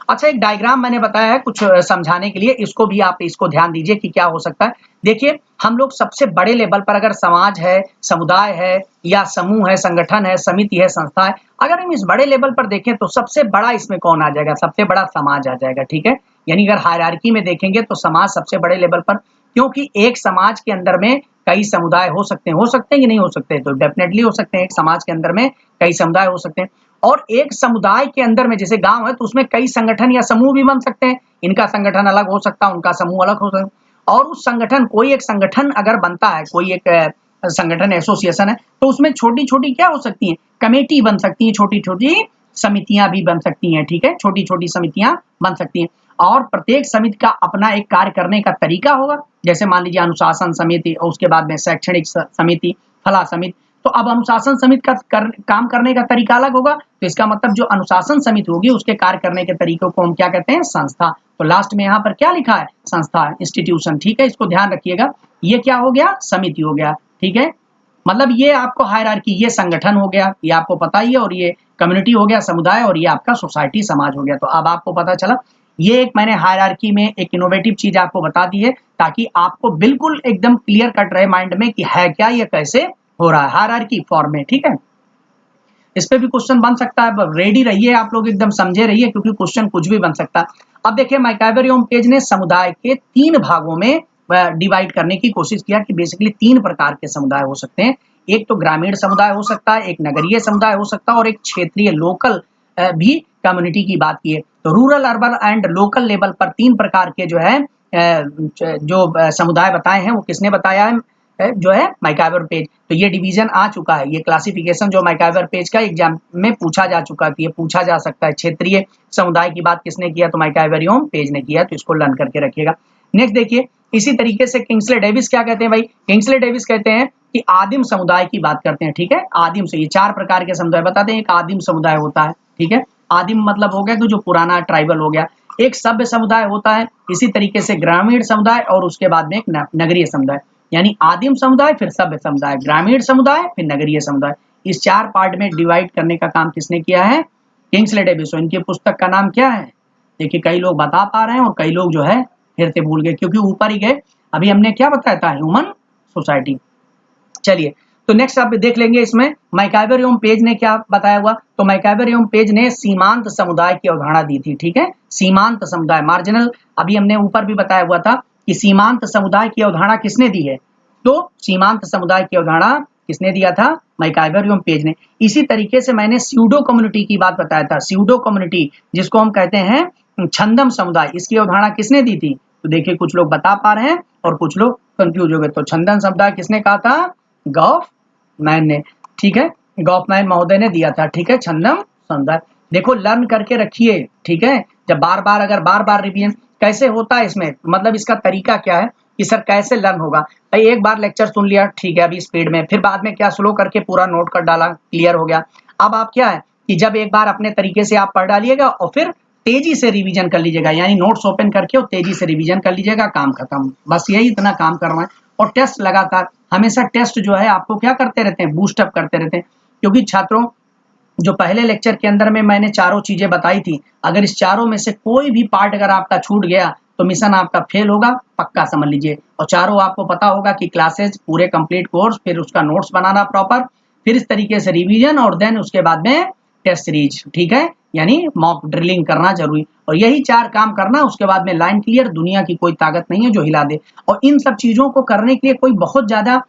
A: अच्छा, एक डायग्राम मैंने बताया है कुछ समझाने के लिए, इसको भी आप इसको ध्यान दीजिए कि क्या हो सकता है। देखिए, हम लोग सबसे बड़े लेवल पर अगर समाज है, समुदाय है, या समूह है, संगठन है, समिति है, संस्था है, अगर हम इस बड़े लेवल पर देखें तो सबसे बड़ा इसमें कौन आ जाएगा, सबसे बड़ा समाज आ जाएगा, ठीक है। यानी अगर हायरार्की में देखेंगे तो समाज सबसे बड़े लेवल पर, क्योंकि एक समाज के अंदर में कई समुदाय हो सकते हैं कि नहीं हो सकते, तो डेफिनेटली हो सकते हैं, एक समाज के अंदर में कई समुदाय हो सकते हैं। और एक समुदाय के अंदर में जैसे गांव है तो उसमें कई संगठन या समूह भी बन सकते हैं, इनका संगठन अलग हो सकता है, उनका समूह अलग हो सकता है। और उस संगठन, कोई एक संगठन अगर बनता है, कोई एक संगठन एसोसिएशन है, तो उसमें छोटी छोटी क्या हो सकती है, कमेटी बन सकती है, छोटी छोटी समितियां भी बन सकती हैं, ठीक है, छोटी छोटी समितियां बन सकती हैं। और प्रत्येक समिति का अपना एक कार्य करने का तरीका होगा, जैसे मान लीजिए अनुशासन समिति, और उसके बाद में शैक्षणिक समिति, फला समिति, तो अब अनुशासन समिति का काम करने का तरीका अलग होगा, तो इसका मतलब जो अनुशासन समिति होगी उसके कार्य करने के तरीकों को हम क्या कहते हैं, संस्था। तो लास्ट में यहाँ पर क्या लिखा है, संस्था, इंस्टीट्यूशन, ठीक है, इसको ध्यान रखिएगा। ये क्या हो गया, समिति हो गया, ठीक है, मतलब ये आपको हायरार्की, ये संगठन हो गया, ये आपको पता ही है, और ये कम्युनिटी हो गया, समुदाय, और ये आपका सोसाइटी, समाज हो गया। तो अब आपको पता चला, ये एक मैंने हायरार्की में एक इनोवेटिव चीज आपको बता दी है, ताकि आपको बिल्कुल एकदम क्लियर कट रहे माइंड में कि है क्या, ये कैसे हो रहा है हायरार्की फॉर्म में, ठीक है। इस पे भी क्वेश्चन बन सकता है, रेडी रहिए आप लोग, एकदम समझे रहिए, क्योंकि क्वेश्चन कुछ भी बन सकता है। अब देखिए मैकआवर एवं पेज ने समुदाय के 3 भागों में डिवाइड करने की कोशिश किया कि बेसिकली 3 प्रकार के समुदाय हो सकते हैं। एक तो ग्रामीण समुदाय हो सकता है, एक नगरीय समुदाय हो सकता है, और एक क्षेत्रीय लोकल भी कम्युनिटी की बात की है। तो rural, urban and local level पर 3 प्रकार के जो है जो समुदाय बताए हैं, वो किसने बताया है, जो है मैकआवर पेज। तो ये डिवीजन आ चुका है, ये क्लासिफिकेशन जो मैकआवर पेज का एग्जाम में पूछा जा चुका है, ये पूछा जा सकता है। क्षेत्रीय समुदाय की बात किसने किया, तो मैकआवर एवं पेज ने किया, तो इसको लर्न करके रखिएगा। नेक्स्ट देखिए, इसी तरीके से किंग्सले डेविस क्या कहते हैं भाई, किंग्सले डेविस कहते हैं कि आदिम समुदाय की बात करते हैं, ठीक है। आदिम से ये 4 प्रकार के समुदाय बताते हैं, एक आदिम समुदाय होता है, ठीक है। आदिम मतलब हो गया कि जो पुराना ट्राइबल हो गया। एक सभ्य समुदाय होता है, इसी तरीके से ग्रामीण समुदाय, और उसके बाद में एक नगरीय समुदाय। यानी आदिम समुदाय, फिर सभ्य समुदाय, ग्रामीण समुदाय, फिर नगरीय समुदाय। इस 4 पार्ट में डिवाइड करने का काम किसने किया है, किंग्सले डेविस। इनकी पुस्तक का नाम क्या है, देखिए कई लोग बता पा रहे हैं और कई लोग जो है फिर से भूल गए, क्योंकि ऊपर ही गए। अभी हमने क्या बताया था, ह्यूमन सोसाइटी। चलिए, तो नेक्स्ट आप देख लेंगे इसमें मैकआवर एवं पेज ने क्या बताया हुआ। तो मैकआवर एवं पेज ने सीमांत समुदाय की अवधारणा दी थी, ठीक है। सीमांत समुदाय, मार्जिनल, अभी हमने ऊपर भी बताया हुआ था कि सीमांत समुदाय की अवधारणा किसने दी है। तो सीमांत समुदाय की अवधारणा किसने दिया था, मैकआवर एवं पेज ने। इसी तरीके से मैंने स्यूडो कम्युनिटी की बात बताया था, स्यूडो कम्युनिटी जिसको हम कहते हैं छंदम समुदाय, इसकी अवधारणा किसने दी थी। तो देखिए कुछ लोग बता पा रहे हैं और कुछ लोग कंफ्यूज हो गए। तो छंदम समुदाय किसने कहा था, गॉफमैन ने, ठीक है, गॉफमैन महोदय ने दिया था, ठीक है, छंदम समुदाय। देखो लर्न करके रखिए, ठीक है। जब बार बार रिवीजन कैसे होता है इसमें, मतलब इसका तरीका क्या है कि सर कैसे लर्न होगा। भाई एक बार लेक्चर सुन लिया, ठीक है, अभी स्पीड में, फिर बाद में क्या स्लो करके पूरा नोट कर डाला, क्लियर हो गया। अब आप क्या है कि जब एक बार अपने तरीके से आप पढ़ डालिएगा और फिर तेजी से रिवीजन कर लीजिएगा, यानी नोट्स ओपन करके और तेजी से रिवीजन कर लीजिएगा, काम खत्म। बस यही इतना काम करना है। और टेस्ट लगातार, हमेशा टेस्ट जो है आपको क्या करते रहते हैं, बूस्ट अप करते रहते हैं। क्योंकि छात्रों, जो पहले लेक्चर के अंदर में मैंने चारों चीजें बताई थी, अगर इस चारों में से कोई भी पार्ट अगर आपका छूट गया तो मिशन आपका फेल होगा, पक्का समझ लीजिए। और चारों आपको पता होगा कि क्लासेज पूरे कंप्लीट कोर्स, फिर उसका नोट्स बनाना प्रॉपर, फिर इस तरीके से रिवीजन, और देन उसके बाद में टेस्ट सीरीज, ठीक है, यानी मॉक ड्रिलिंग करना जरूरी। और यही 4 काम करना, उसके बाद में लाइन क्लियर। दुनिया की कोई ताकत नहीं है जो हिला दे। और इन सब चीजों को करने के लिए कोई बहुत ज्यादा,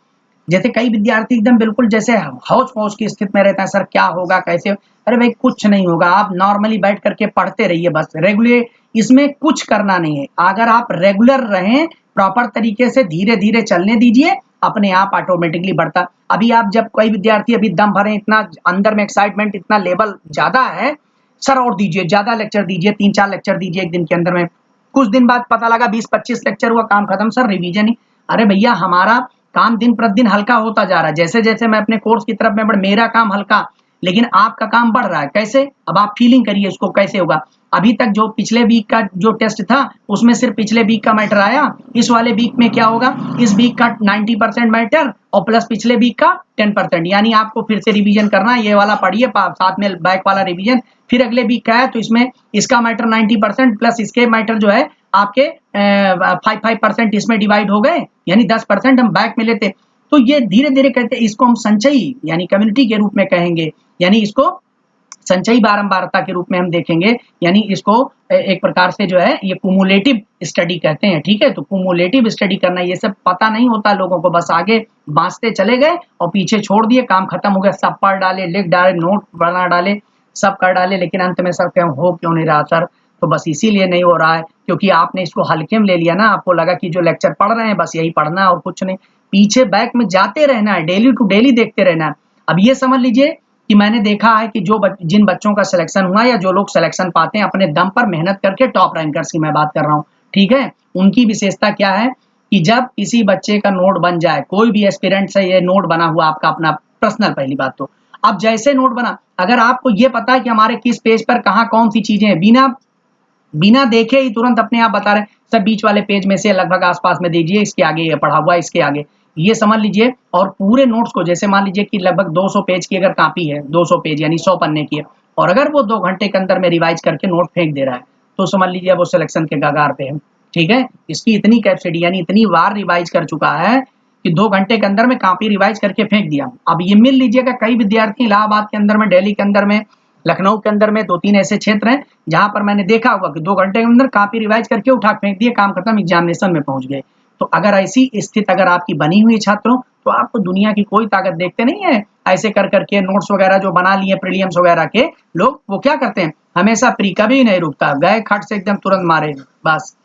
A: जैसे कई विद्यार्थी एकदम बिल्कुल जैसे हौच पौच की स्थिति में रहते हैं, सर क्या होगा कैसे, अरे भाई कुछ नहीं होगा, आप नॉर्मली बैठ करके पढ़ते रहिए, बस रेगुलर, इसमें कुछ करना नहीं है। अगर आप रेगुलर रहें, प्रॉपर तरीके से धीरे धीरे चलने दीजिए, अपने आप ऑटोमेटिकली बढ़ता। अभी आप जब कोई विद्यार्थी अभी दम भरे, इतना अंदर में एक्साइटमेंट, इतना लेवल ज्यादा है, सर और दीजिए, ज्यादा लेक्चर दीजिए, 3-4 लेक्चर दीजिए एक दिन के अंदर में। कुछ दिन बाद पता लगा 20-25 लेक्चर हुआ, काम खत्म, सर रिवीजन ही। अरे भैया हमारा काम दिन प्रतिदिन हल्का होता जा रहा है, जैसे जैसे मैं अपने कोर्स की तरफ में बढ़, मेरा काम हल्का, लेकिन आपका काम बढ़ रहा है। कैसे, अब आप फीलिंग करिए इसको कैसे होगा। अभी तक जो पिछले वीक का जो टेस्ट था उसमें सिर्फ पिछले वीक का मैटर आया, इस वाले वीक में क्या होगा, इस वीक का 90% मैटर और प्लस पिछले वीक का 10%, यानी आपको फिर से रिवीजन करना है। ये वाला पढ़िए, साथ में बैक वाला रिवीजन, फिर अगले वीक का है तो इसमें इसका मैटर 90% प्लस इसके मैटर जो है आपके 5% इसमें डिवाइड हो गए, यानी 10% हम बैक में लेते। तो ये धीरे धीरे कहते हैं, इसको हम संचयी यानी कम्युनिटी के रूप में कहेंगे, यानी इसको संचयी बारंबारता के रूप में हम देखेंगे, यानी इसको एक प्रकार से जो है ये कुमुलेटिव स्टडी कहते हैं, ठीक है। तो कुमुलेटिव स्टडी करना, ये सब पता नहीं होता लोगों को, बस आगे बांचते चले गए और पीछे छोड़ दिए, काम खत्म हो गया, सब पढ़ डाले, लिख डाले, नोट बना डाले, सब कर डाले, लेकिन अंत में सर हो क्यों नहीं रहा सर। तो बस इसीलिए नहीं हो रहा है क्योंकि आपने इसको हल्के में ले लिया ना, आपको लगा कि जो लेक्चर पढ़ रहे हैं बस यही पढ़ना है और कुछ नहीं, पीछे बैक में जाते रहना है, डेली टू डेली देखते रहना है। अब ये समझ लीजिए कि मैंने देखा है कि जिन बच्चों का सिलेक्शन हुआ या जो लोग सिलेक्शन पाते हैं अपने दम पर मेहनत करके, टॉप रैंकर्स की मैं बात कर रहा हूँ, ठीक है, उनकी विशेषता क्या है कि जब किसी बच्चे का नोट बन जाए, कोई भी एस्पिरेंट से ये नोट बना हुआ आपका अपना पर्सनल, पहली बात तो। अब जैसे नोट बना, अगर आपको ये पता है कि हमारे किस पेज पर कहाँ कौन सी चीजें हैं, बिना देखे ही तुरंत अपने आप बता रहे हैं, सर बीच वाले पेज में से लगभग आसपास में दीजिए, इसके आगे ये पढ़ा हुआ है, इसके आगे ये समझ लीजिए। और पूरे नोट्स को, जैसे मान लीजिए कि लगभग 200 पेज की अगर कॉपी है, 200 पेज यानी 100 पन्ने की है, और अगर वो 2 घंटे के अंदर में रिवाइज करके नोट फेंक दे रहा है, तो समझ लीजिए वो सिलेक्शन के कगार पे है, ठीक है। इसकी इतनी कैपेसिटी, यानी इतनी बार रिवाइज कर चुका है कि 2 घंटे के अंदर में कॉपी रिवाइज करके फेंक दिया। अब ये मिल लीजिएगा, कई विद्यार्थी इलाहाबाद के अंदर में, दिल्ली के अंदर में, लखनऊ के अंदर में 2-3 ऐसे क्षेत्र हैं जहां पर मैंने देखा हुआ कि 2 घंटे के अंदर कॉपी रिवाइज करके उठा फेंक दिए, काम खत्म, एग्जामिनेशन में पहुंच गए। तो अगर ऐसी स्थिति अगर आपकी बनी हुई है छात्रों, तो आपको दुनिया की कोई ताकत देखते नहीं है। ऐसे कर करके नोट्स वगैरह जो बना लिए प्रीलिम्स वगैरह के लोग, वो क्या करते हैं, हमेशा प्री कभी नहीं रुकता, गए खट से एकदम तुरंत मारे बस।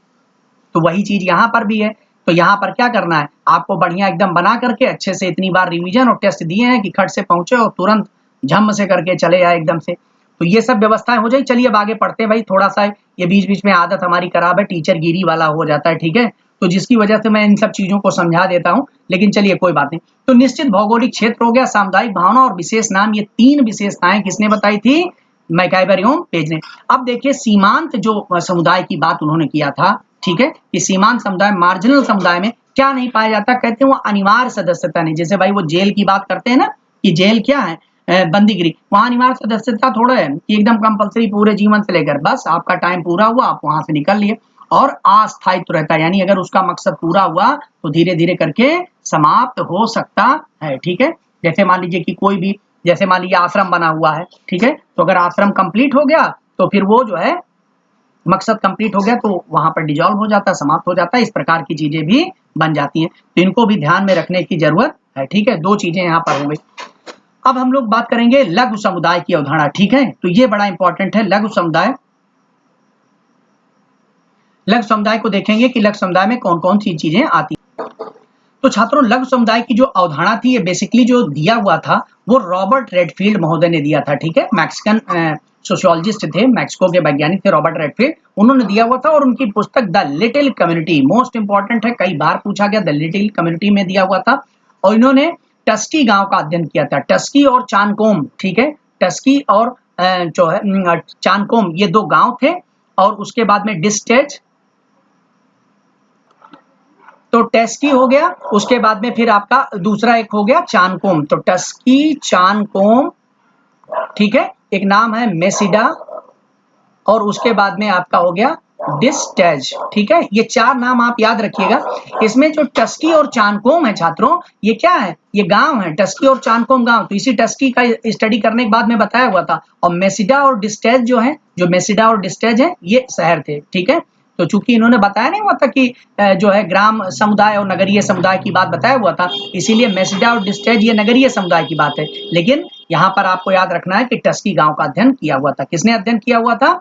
A: तो वही चीज यहाँ पर भी है। तो यहाँ पर क्या करना है, आपको बढ़िया एकदम बना करके अच्छे से इतनी बार रिवीजन और टेस्ट दिए हैं कि खट से पहुंचे और तुरंत झम से करके चले आए एकदम से। तो ये सब व्यवस्थाएं हो जाए। चलिए अब आगे पढ़ते हैं भाई, थोड़ा सा ये बीच बीच में आदत हमारी खराब है, टीचर गिरी वाला हो जाता है, ठीक है, तो जिसकी वजह से मैं इन सब चीजों को समझा देता हूँ, लेकिन चलिए कोई बात नहीं। तो निश्चित भौगोलिक क्षेत्र हो गया, सामुदायिक भावना और विशेष नाम, ये 3 विशेषताएं किसने बताई थी, मैकआइवर पेज ने। अब देखिए सीमांत जो समुदाय की बात उन्होंने किया था, ठीक है, कि सीमांत समुदाय, मार्जिनल समुदाय में क्या नहीं पाया जाता, कहते हैं वो अनिवार्य सदस्यता नहीं। जैसे भाई वो जेल की बात करते हैं ना, कि जेल क्या है, बंदीगिरी, वहां अनिवार्य सदस्यता थोड़ा है कि एकदम कंपलसरी पूरे जीवन से लेकर, बस आपका टाइम पूरा हुआ आप वहां से निकल लिए। और अस्थायित्व रहता है, यानी अगर उसका मकसद पूरा हुआ तो धीरे धीरे करके समाप्त हो सकता है, ठीक है। जैसे मान लीजिए कि कोई भी, जैसे मान लीजिए आश्रम बना हुआ है, ठीक है, तो अगर आश्रम कंप्लीट हो गया तो फिर वो जो है मकसद कंप्लीट हो गया तो वहां पर डिजॉल्व हो जाता है, समाप्त हो जाता है। इस प्रकार की चीजें भी बन जाती हैं, तो इनको भी ध्यान में रखने की जरूरत है, ठीक है। 2 चीजें यहाँ पर हो गई। अब हम लोग बात करेंगे लघु समुदाय की अवधारणा, ठीक है, तो ये बड़ा इंपॉर्टेंट है लघु समुदाय। लघु समुदाय को देखेंगे कि लघु समुदाय में कौन कौन सी चीजें आती हैं। तो छात्रों लघु समुदाय की जो अवधारणा थी, ये बेसिकली जो दिया हुआ था वो रॉबर्ट रेडफील्ड महोदय ने दिया था, ठीक है, मैक्सिकन सोशियोलॉजिस्ट थे, मैक्सिको के वैज्ञानिक थे रॉबर्ट रेडफील्ड, उन्होंने दिया हुआ था। और उनकी पुस्तक the little community most important है, कई बार पूछा गया, द लिटिल कम्युनिटी में दिया हुआ था। और इन्होंने टस्की गांव का अध्ययन किया था, टस्की और चानकोम, ठीक है, टस्की और जो है चानकोम, ये 2 गांव थे। और उसके बाद में डिस्टेज, तो टस्की हो गया, उसके बाद में फिर आपका दूसरा एक हो गया चानकोम, तो टस्की चानकोम, ठीक है, एक नाम है मेसिडा, और उसके बाद में आपका हो गया डिस्टेज, ठीक है। ये 4 नाम आप याद रखिएगा। इसमें जो टस्की और चानकोम है छात्रों, ये क्या है, ये गांव है, टस्की और चानकोम गांव। तो इसी टस्की का स्टडी करने के बाद में बताया हुआ था। और मेसिडा और डिस्टेज जो है, जो मेसिडा और डिस्टेज है, ये शहर थे, ठीक है। तो चूंकि इन्होंने बताया नहीं हुआ था कि जो है ग्राम समुदाय और नगरीय समुदाय की बात बताया हुआ था, इसीलिए मेसिडा और डिस्टेज ये नगरीय समुदाय की बात है। लेकिन यहाँ पर आपको याद रखना है कि टस्की गांव का अध्ययन किया हुआ था। किसने अध्ययन किया हुआ था,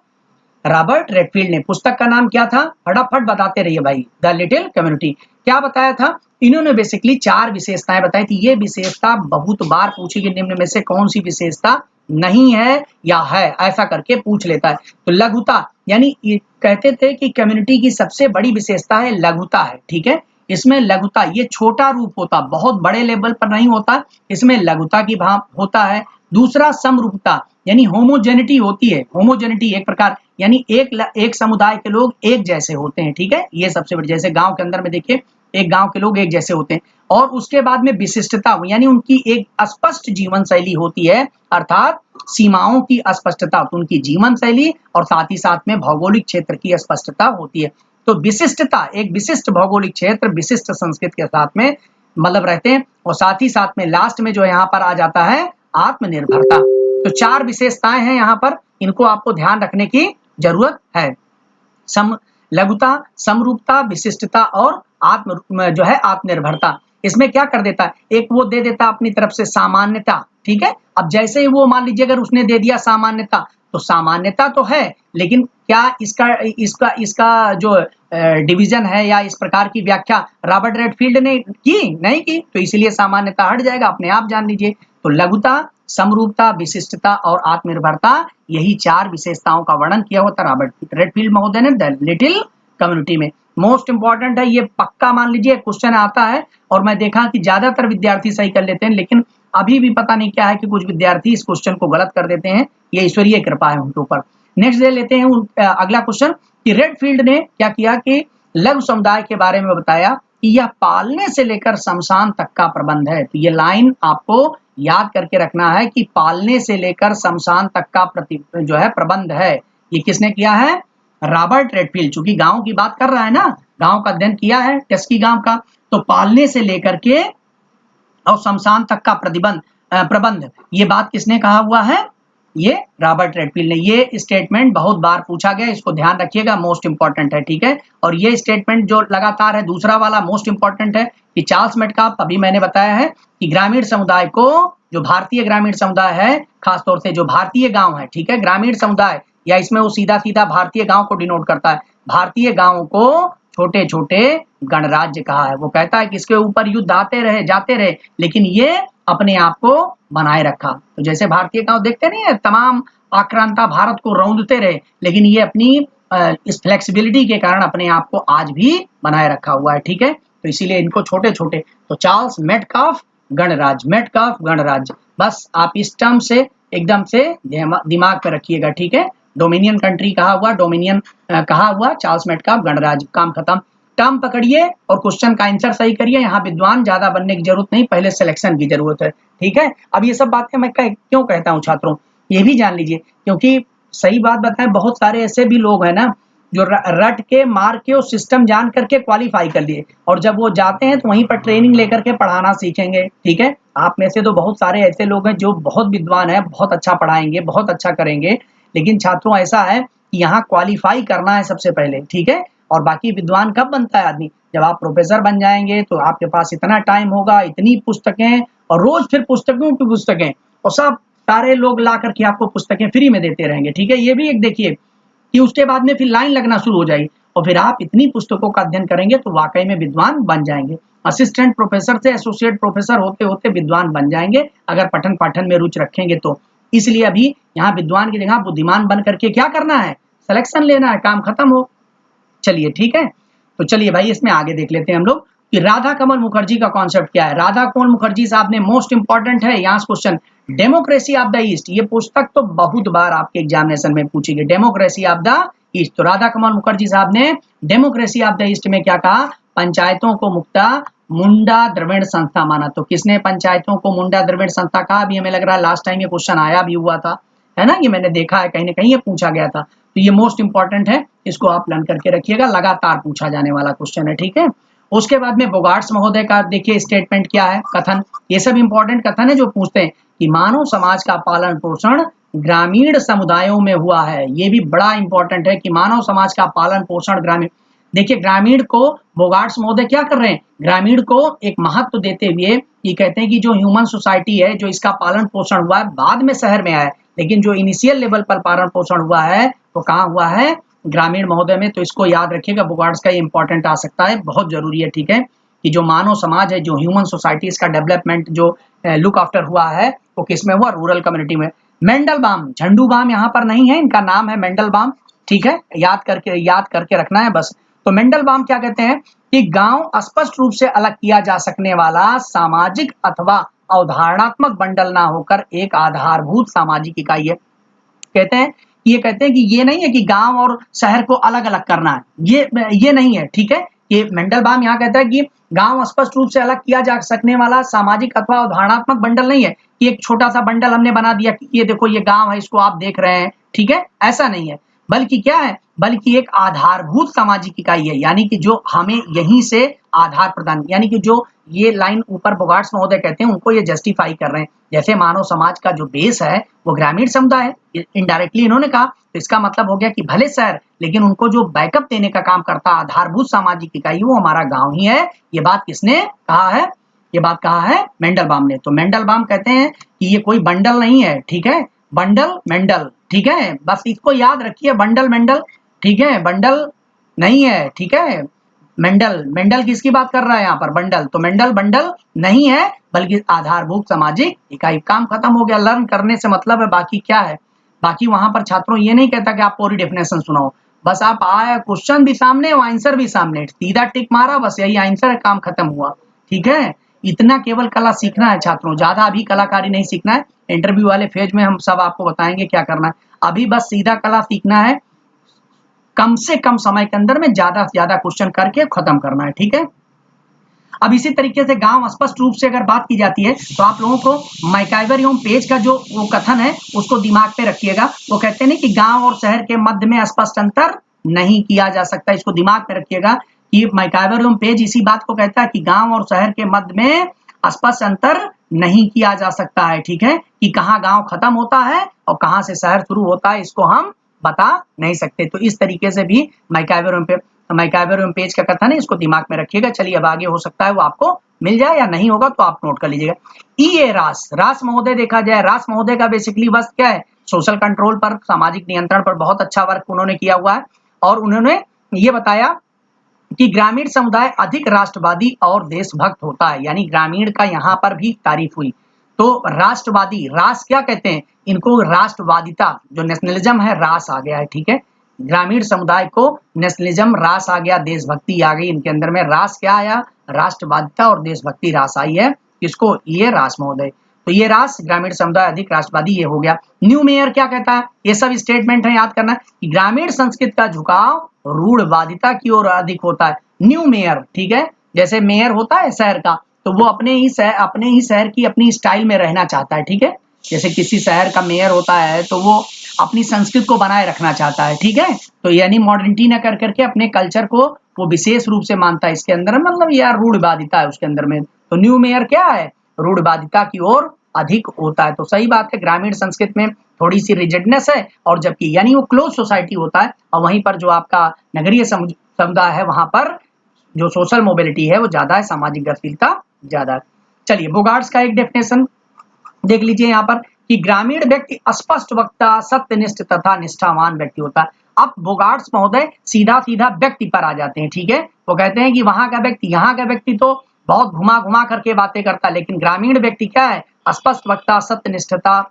A: रॉबर्ट रेडफील्ड ने। पुस्तक का नाम क्या था, फटाफट बताते रहिए भाई, द लिटिल कम्युनिटी। क्या बताया था, इन्होंने बेसिकली 4 विशेषताएं बताई थी। ये विशेषता बहुत बार पूछी गई, निम्न में से कौन सी विशेषता नहीं है या है, ऐसा करके पूछ लेता है। तो लघुता, यानी ये कहते थे कि कम्युनिटी की सबसे बड़ी विशेषता है लघुता है, ठीक है। इसमें लघुता, ये छोटा रूप होता, बहुत बड़े लेवल पर नहीं होता, इसमें लघुता की भाव होता है। दूसरा समरूपता, यानी होमोजेनिटी होती है, होमोजेनिटी एक प्रकार, यानी एक समुदाय के लोग एक जैसे होते हैं, ठीक है, ये सबसे बड़ी। जैसे गांव के अंदर में देखिए, एक गांव के लोग एक जैसे होते हैं। और उसके बाद में विशिष्टता, यानी उनकी एक स्पष्ट जीवन शैली होती है, अर्थात सीमाओं की स्पष्टता, तो उनकी जीवन शैली और साथ ही साथ में भौगोलिक क्षेत्र की स्पष्टता होती है। तो विशिष्टता, एक विशिष्ट भौगोलिक क्षेत्र विशिष्ट संस्कृति के साथ में मतलब रहते हैं। और साथ ही साथ में लास्ट में जो यहाँ पर आ जाता है आत्मनिर्भरता। तो 4 विशेषताएं हैं यहाँ पर, इनको आपको ध्यान रखने की जरूरत है। लघुता, समरूपता, विशिष्टता और जो है आत्मनिर्भरता। इसमें क्या कर देता है, एक वो दे देता अपनी तरफ से सामान्यता, ठीक है। अब जैसे ही वो मान लीजिए अगर उसने दे दिया सामान्यता, तो सामान्यता तो है, लेकिन क्या इसका जो डिवीजन है या इस प्रकार की व्याख्या रॉबर्ट रेडफील्ड ने की नहीं की, तो इसलिए सामान्यता हट जाएगा, अपने आप जान लीजिए। तो लघुता, समरूपता, विशिष्टता और आत्मनिर्भरता, यही 4 विशेषताओं का वर्णन किया हुआ था रॉबर्ट रेडफील्ड महोदय ने द लिटिल कम्युनिटी में। मोस्ट इंपॉर्टेंट है, ये पक्का मान लीजिए क्वेश्चन आता है और मैं देखा कि ज्यादातर विद्यार्थी सही कर लेते हैं, लेकिन अभी भी पता नहीं क्या है कि कुछ विद्यार्थी इस क्वेश्चन को गलत कर देते हैं, ये ईश्वरीय कृपा है उनके ऊपर। नेक्स्ट दे लेते हैं अगला क्वेश्चन कि रेडफील्ड ने क्या किया कि लघु समुदाय के बारे में बताया कि यह पालने से लेकर शमशान तक का प्रबंध है। तो ये लाइन आपको याद करके रखना है कि पालने से लेकर शमशान तक का जो है प्रबंध है, ये किसने किया है? Robert Redfield. चूंकि गांव की बात कर रहा है ना, गांव का अध्ययन किया है टस्की गांव का, तो पालने से लेकर के और शमशान तक का प्रबंध, ये बात किसने कहा हुआ है? ये रॉबर्ट रेडफील्ड ने। ये स्टेटमेंट बहुत बार पूछा गया, इसको ध्यान रखिएगा, मोस्ट इंपॉर्टेंट है, ठीक है। और ये स्टेटमेंट जो लगातार है, दूसरा वाला मोस्ट इंपॉर्टेंट है कि चार्ल्स मेटकाफ, अभी मैंने बताया है कि ग्रामीण समुदाय को, जो भारतीय ग्रामीण समुदाय है, खासतौर से जो भारतीय गांव है, ठीक है, ग्रामीण समुदाय, या इसमें वो सीधा सीधा भारतीय गांव को डिनोट करता है, भारतीय गांव को छोटे छोटे गणराज्य कहा है। वो कहता है कि इसके ऊपर युद्ध आते रहे जाते रहे, लेकिन ये अपने आप को बनाए रखा। तो जैसे भारतीय गांव देखते नहीं है, तमाम आक्रांता भारत को रौंदते रहे, लेकिन ये अपनी इस फ्लेक्सिबिलिटी के कारण अपने आप को आज भी बनाए रखा हुआ है, ठीक है। तो इसीलिए इनको छोटे छोटे, तो चार्ल्स मेटकाफ गणराज्य, बस आप इस टर्म से एकदम से दिमाग में रखिएगा, ठीक है। डोमिनियन कंट्री कहा हुआ, डोमिनियन कहा हुआ, चार्ल्स मेटकाफ गणराज्य, काम खत्म। टर्म पकड़िए और क्वेश्चन का आंसर सही करिए। यहाँ विद्वान ज्यादा बनने की जरूरत नहीं, पहले सिलेक्शन की जरूरत है, ठीक है। अब ये सब बातें मैं क्यों कहता हूँ छात्रों, ये भी जान लीजिए, क्योंकि सही बात बताएं, बहुत सारे ऐसे भी लोग हैं ना जो रट के मार के और सिस्टम जान करके क्वालिफाई कर लिए, और जब वो जाते हैं तो वहीं पर ट्रेनिंग लेकर के पढ़ाना सीखेंगे, ठीक है। आप में से तो बहुत सारे ऐसे लोग हैं जो बहुत विद्वान है, बहुत अच्छा पढ़ाएंगे, बहुत अच्छा करेंगे, लेकिन छात्रों ऐसा है कि यहाँ क्वालिफाई करना है सबसे पहले, ठीक है। और बाकी विद्वान कब बनता है आदमी? जब आप प्रोफेसर बन जाएंगे तो आपके पास इतना टाइम होगा, इतनी पुस्तकें, और रोज फिर पुस्तकों की पुस्तकें, और सब सारे लोग ला करके आपको पुस्तकें फ्री में देते रहेंगे, ठीक है। ये भी एक देखिए कि उसके बाद में फिर लाइन लगना शुरू हो जाएगी, और फिर आप इतनी पुस्तकों का अध्ययन करेंगे तो वाकई में विद्वान बन जाएंगे। असिस्टेंट प्रोफेसर से एसोसिएट प्रोफेसर होते होते विद्वान बन जाएंगे, अगर पठन पाठन में रुचि रखेंगे तो। इसलिए अभी यहाँ विद्वान की जगह बुद्धिमान बन करके क्या करना है? सिलेक्शन लेना है, काम खत्म हो। चलिए ठीक है, तो चलिए भाई इसमें आगे देख लेते हैं हम लोग कि राधा कमल मुखर्जी का कॉन्सेप्ट क्या है। राधा कमल मुखर्जी साहब ने, मोस्ट इंपॉर्टेंट है यहाँ question, democracy of the east, ये पुस्तक तो बहुत बार आपके एग्जामिनेशन में पूछी गई, डेमोक्रेसी ऑफ द ईस्ट। तो राधा कमल मुखर्जी साहब ने डेमोक्रेसी ऑफ द ईस्ट में क्या कहा? पंचायतों को मुंडा द्रविड़ संस्था माना। तो किसने पंचायतों को मुंडा द्रविड़ संस्था कहा? अभी हमें लग रहा है लास्ट टाइम ये क्वेश्चन आया भी हुआ था, है ना, ये मैंने देखा है कहीं ना कहीं ये पूछा गया था। तो ये मोस्ट इंपॉर्टेंट है, इसको आप लर्न करके रखिएगा, लगातार पूछा जाने वाला क्वेश्चन है, ठीक है। उसके बाद में बोगार्ट्स महोदय का देखिए स्टेटमेंट क्या है, कथन, ये सब इंपॉर्टेंट कथन है जो पूछते हैं कि मानव समाज का पालन पोषण ग्रामीण समुदायों में हुआ है। ये भी बड़ा इंपॉर्टेंट है कि मानव समाज का पालन पोषण ग्रामीण, देखिए ग्रामीण को बोगार्ट्स महोदय क्या कर रहे हैं, ग्रामीण को एक महत्व देते हुए ये कहते हैं कि जो ह्यूमन सोसाइटी है, जो इसका पालन पोषण हुआ है, बाद में शहर में आया, लेकिन जो इनिशियल लेवल पर पालन पोषण हुआ है वो कहाँ हुआ है? ग्रामीण महोदय में। तो इसको याद रखिएगा, बोगार्ट्स का ये इंपॉर्टेंट आ सकता है, बहुत जरूरी है, ठीक है, कि जो मानव समाज है, जो ह्यूमन सोसाइटी, इसका डेवलपमेंट जो लुक आफ्टर हुआ है वो किसमें हुआ? रूरल कम्युनिटी में। मेंडलबाम, झंडू बाम यहाँ पर नहीं है, इनका नाम है मेंडलबाम, ठीक है, याद करके रखना है बस। तो मेंडलबाम क्या कहते हैं कि गांव स्पष्ट रूप से अलग किया जा सकने वाला सामाजिक अथवा अवधारणात्मक बंडल ना होकर एक आधारभूत सामाजिक इकाई है। कहते हैं कि ये नहीं है कि गांव और शहर को अलग अलग करना है, ये नहीं है, ठीक है। ये मेंडलबाम यहाँ कहता है कि गांव स्पष्ट रूप से अलग किया जा सकने वाला सामाजिक अथवा अवधारणात्मक बंडल नहीं है कि एक छोटा सा बंडल हमने बना दिया कि ये देखो ये गांव है, इसको आप देख रहे हैं, ठीक है, ऐसा नहीं है, बल्कि क्या है, बल्कि एक आधारभूत सामाजिक इकाई है, यानी कि जो हमें यहीं से आधार प्रदान, यानी कि जो ये लाइन ऊपर बोगार्ट्स महोदय कहते हैं उनको ये जस्टिफाई कर रहे हैं। जैसे मानव समाज का जो बेस है वो ग्रामीण समुदाय है, इनडायरेक्टली इन्होंने कहा, तो इसका मतलब हो गया कि भले शहर, लेकिन उनको जो बैकअप देने का काम करता आधारभूत सामाजिक इकाई वो हमारा गांव ही है। ये बात किसने कहा है? ये बात कहा है मेंडलबाम ने। तो मेंडलबाम कहते हैं कि ये कोई बंडल नहीं है, ठीक है, बंडल मेंडल, ठीक है, बस इसको याद रखिए, बंडल मेंडल, ठीक है, बंडल नहीं है, ठीक है। मेंडल किसकी बात कर रहा है यहाँ पर? बंडल, तो मेंडल बंडल नहीं है बल्कि आधारभूत सामाजिक इकाई। काम खत्म हो गया, लर्न करने से मतलब है, बाकी क्या है, बाकी वहां पर छात्रों ये नहीं कहता कि आप पूरी डेफिनेशन सुनाओ, बस आप आया, क्वेश्चन भी सामने और आंसर भी सामने, सीधा टिक मारा, बस यही आंसर है, काम खत्म हुआ। ठीक है, इतना केवल कला सीखना है छात्रों, ज्यादा अभी कलाकारी नहीं सीखना है। इंटरव्यू वाले फेज में हम सब आपको बताएंगे क्या करना है। अभी बस सीधा कला सीखना है, कम से कम समय के अंदर में ज्यादा से ज्यादा क्वेश्चन करके खत्म करना है। ठीक है, अब इसी तरीके से गांव स्पष्ट रूप से अगर बात की जाती है तो आप लोगों को मैकाइवर एवं पेज का जो वो कथन है उसको दिमाग पे रखिएगा। वो कहते हैं कि गांव और शहर के मध्य में स्पष्ट अंतर नहीं किया जा सकता, इसको दिमाग पे रखिएगा कि मैकाइवर एवं पेज इसी बात को कहता है कि गांव और शहर के मध्य में स्पष्ट अंतर नहीं किया जा सकता है। ठीक है, कि कहाँ गांव खत्म होता है और कहाँ से शहर शुरू होता है, इसको हम बता नहीं सकते। तो इस तरीके से भी मैकाइवर एवं पेज का कथन है, इसको दिमाग में रखिएगा। चलिए अब आगे, हो सकता है वो आपको मिल जाए या नहीं होगा तो आप नोट कर लीजिएगा। ई रास, रास महोदय देखा जाए, रास महोदय का बेसिकली बस क्या है, सोशल कंट्रोल पर, सामाजिक नियंत्रण पर बहुत अच्छा वर्क उन्होंने किया हुआ है। और उन्होंने ये बताया कि ग्रामीण समुदाय अधिक राष्ट्रवादी और देशभक्त होता है, यानी ग्रामीण का यहाँ पर भी तारीफ हुई। तो राष्ट्रवादी, रास क्या कहते हैं इनको, राष्ट्रवादिता, जो नेशनलिज्म है, रास आ गया है। ठीक है, ग्रामीण समुदाय को नेशनलिज्म रास आ गया, देशभक्ति आ गई इनके अंदर में। रास क्या आया, राष्ट्रवादिता और देशभक्ति रास आई है, किसको, ये रास महोदय। तो ये रास, ग्रामीण समुदाय अधिक राष्ट्रवादी, ये हो गया। न्यू मेयर क्या कहता है, ये सब स्टेटमेंट है, याद करना कि ग्रामीण संस्कृति का झुकाव रूढ़वादिता की ओर अधिक होता है। न्यू मेयर, ठीक है, जैसे मेयर होता है शहर का, तो वो अपने ही शहर की अपनी स्टाइल में रहना चाहता है। ठीक है, जैसे किसी शहर का मेयर होता है तो वो अपनी संस्कृति को बनाए रखना चाहता है। ठीक है, तो यानी मॉडर्निटी न कर करके अपने कल्चर को वो विशेष रूप से मानता है। इसके अंदर मतलब यार रूढ़वादिता है उसके अंदर में। तो न्यू मेयर क्या है, रूढ़वादिता की ओर अधिक होता है। तो सही बात है, ग्रामीण संस्कृति में थोड़ी सी रिजिडनेस है, और जबकि यानी वो क्लोज सोसाइटी होता है, और वहीं पर जो आपका नगरीय समुदाय है वहां पर जो सोशल मोबिलिटी है वो ज्यादा है, सामाजिक गतिशीलता ज्यादा है। चलिए बोगार्ड्स का एक डेफिनेशन देख लीजिए यहाँ पर कि ग्रामीण व्यक्ति स्पष्ट वक्ता, सत्यनिष्ठ तथा निष्ठावान व्यक्ति होता है। अब बोगार्ड्स महोदय सीधा सीधा व्यक्ति पर आ जाते हैं। ठीक है, वो कहते हैं कि वहां का व्यक्ति, यहाँ का व्यक्ति तो बहुत घुमा घुमा करके बातें करता है, लेकिन ग्रामीण व्यक्ति क्या है, स्पष्ट वक्ता, सत्यनिष्ठा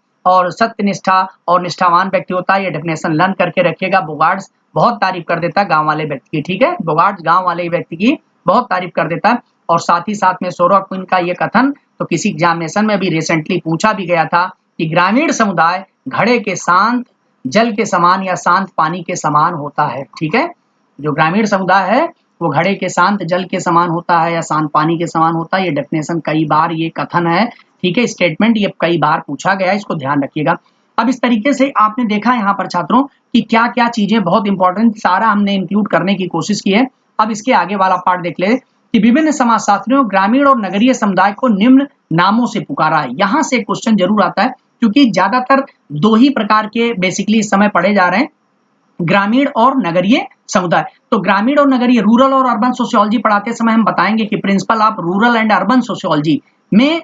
A: और निष्ठावान व्यक्ति होता है। ये डेफिनेशन लर्न करके रखिएगा। बोगार्ड्स बहुत तारीफ कर देता है गांव वाले व्यक्ति की। ठीक है, बोगार्ड्स गांव वाले व्यक्ति की बहुत तारीफ कर देता है। और साथ ही साथ में सोरा क्वीन का ये कथन तो किसी एग्जामिनेशन में भी रिसेंटली पूछा भी गया था कि ग्रामीण समुदाय घड़े के शांत जल के समान या शांत पानी के समान होता है। ठीक है, जो ग्रामीण समुदाय है वो घड़े के शांत जल के समान होता है या शांत पानी के समान होता है। ये डेफिनेशन कई बार, ये कथन है, ठीक है, स्टेटमेंट ये कई बार पूछा गया है, इसको ध्यान रखिएगा। अब इस तरीके से आपने देखा यहाँ पर छात्रों कि क्या क्या चीजें बहुत इंपॉर्टेंट, सारा हमने इंक्लूड करने की कोशिश की है। अब इसके आगे वाला पार्ट देख ले कि विभिन्न समाजशास्त्रियों ग्रामीण और नगरीय समुदाय को निम्न नामों से पुकारा है। यहाँ से क्वेश्चन जरूर आता है, क्योंकि ज्यादातर दो ही प्रकार के बेसिकली इस समय पढ़े जा रहे हैं, ग्रामीण और नगरीय समुदाय। तो ग्रामीण और नगरीय, रूरल और अर्बन सोशियोलॉजी पढ़ाते समय हम बताएंगे कि principle of rural and urban sociology में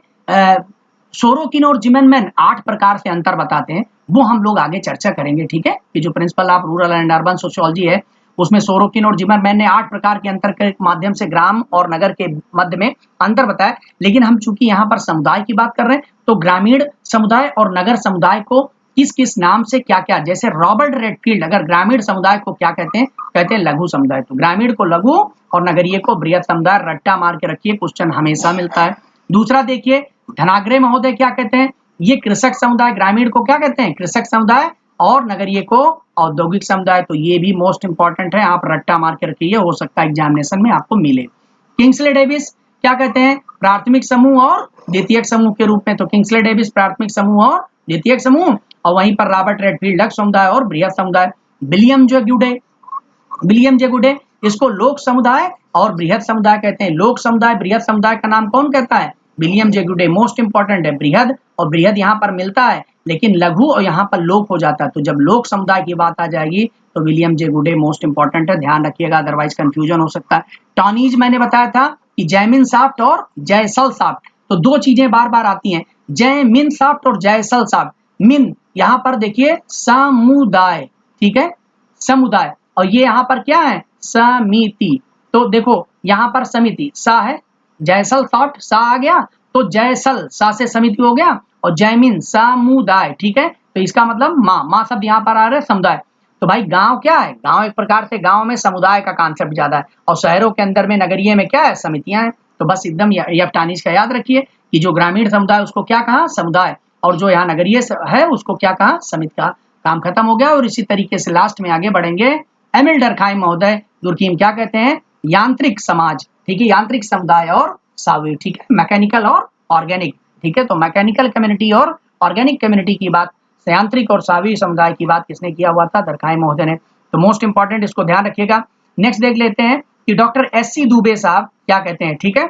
A: सोरोकिन और जिमेनमैन 8 प्रकार से अंतर बताते हैं, वो हम लोग आगे चर्चा करेंगे। ठीक है, कि जो principle of rural and urban sociology है उसमें सोरोकिन और जिमेनमैन ने 8 प्रकार के अंतर के माध्यम से ग्राम और नगर के मध्य में अंतर बताया। लेकिन हम चूंकि यहाँ पर समुदाय की बात कर रहे हैं तो ग्रामीण समुदाय और नगर समुदाय को किस किस नाम से क्या क्या, जैसे रॉबर्ट रेडफील्ड अगर ग्रामीण समुदाय को क्या कहते हैं लघु समुदाय। तो ग्रामीण को लघु और नगरीय को बृहत समुदाय, रट्टा मार के रखिए, क्वेश्चन हमेशा मिलता है। दूसरा देखिए धनाग्रे महोदय क्या कहते हैं, ये कृषक समुदाय, ग्रामीण को क्या कहते हैं कृषक समुदाय और नगरीय को औद्योगिक समुदाय। तो ये भी मोस्ट इंपॉर्टेंट है, आप रट्टा मार के रखिए, हो सकता है एग्जामिनेशन में आपको मिले। किंग्सले डेविस क्या कहते हैं, प्राथमिक समूह और द्वितीयक समूह के रूप में। तो किंग्सले डेविस प्राथमिक समूह और द्वितीयक समूह, और वहीं पर रॉबर्ट रेडफील्ड लघु समुदाय और बृहत समुदाय। विलियम जे गुडे इसको लोक समुदाय और बृहत समुदाय कहते हैं। लोक समुदाय बृहत समुदाय का नाम कौन कहता है, विलियम जे गुडे। मोस्ट इंपॉर्टेंट है, बृहद और बृहद यहाँ पर मिलता है लेकिन लघु और यहाँ पर लोक हो जाता है। तो जब लोक समुदाय की बात आ जाएगी तो विलियम जे गुडे मोस्ट इंपॉर्टेंट है, ध्यान रखिएगा, अदरवाइज कंफ्यूजन हो सकता है। टॉनीज मैंने बताया था कि जयमिन साफ्ट और जयसल साफ्ट, तो दो चीजें बार बार आती हैं, जयमिन साफ्ट और जयसल साफ्ट। मिन यहाँ पर देखिए समुदाय, ठीक है, समुदाय, और ये यहाँ पर क्या है समिति। तो देखो यहाँ पर समिति सा है, जयसल साफ्ट सा आ गया, तो जयसल सा से समिति हो गया, और जयमिन समुदाय। ठीक है, तो इसका मतलब माँ शब्द यहाँ पर आ रहा है समुदाय। तो भाई गांव क्या है, गांव एक प्रकार से गांव में समुदाय का कॉन्सेप्ट ज्यादा है, और शहरों के अंदर में नगरीय में क्या है, समितियां हैं। तो बस एकदम यफ्टानीज का याद रखिए कि जो ग्रामीण समुदाय उसको क्या कहा, समुदाय, और जो यहाँ नगरीय है उसको क्या कहा, समिति का। काम खत्म हो गया। और इसी तरीके से लास्ट में आगे बढ़ेंगे। एमिल डर्कहाइम महोदय दुर्कीम क्या कहते हैं, यांत्रिक समाज, ठीक है, यांत्रिक समुदाय और सावी, ठीक है, मैकेनिकल और ऑर्गेनिक, ठीक है। तो मैकेनिकल कम्युनिटी और ऑर्गेनिक कम्युनिटी की बात, यांत्रिक और सावी समुदाय की बात किसने किया हुआ था, डर्कहाइम महोदय ने। तो मोस्ट इंपॉर्टेंट, इसको ध्यान रखिएगा। नेक्स्ट देख लेते हैं कि डॉक्टर एस.सी. दुबे साहब क्या कहते हैं, ठीक है।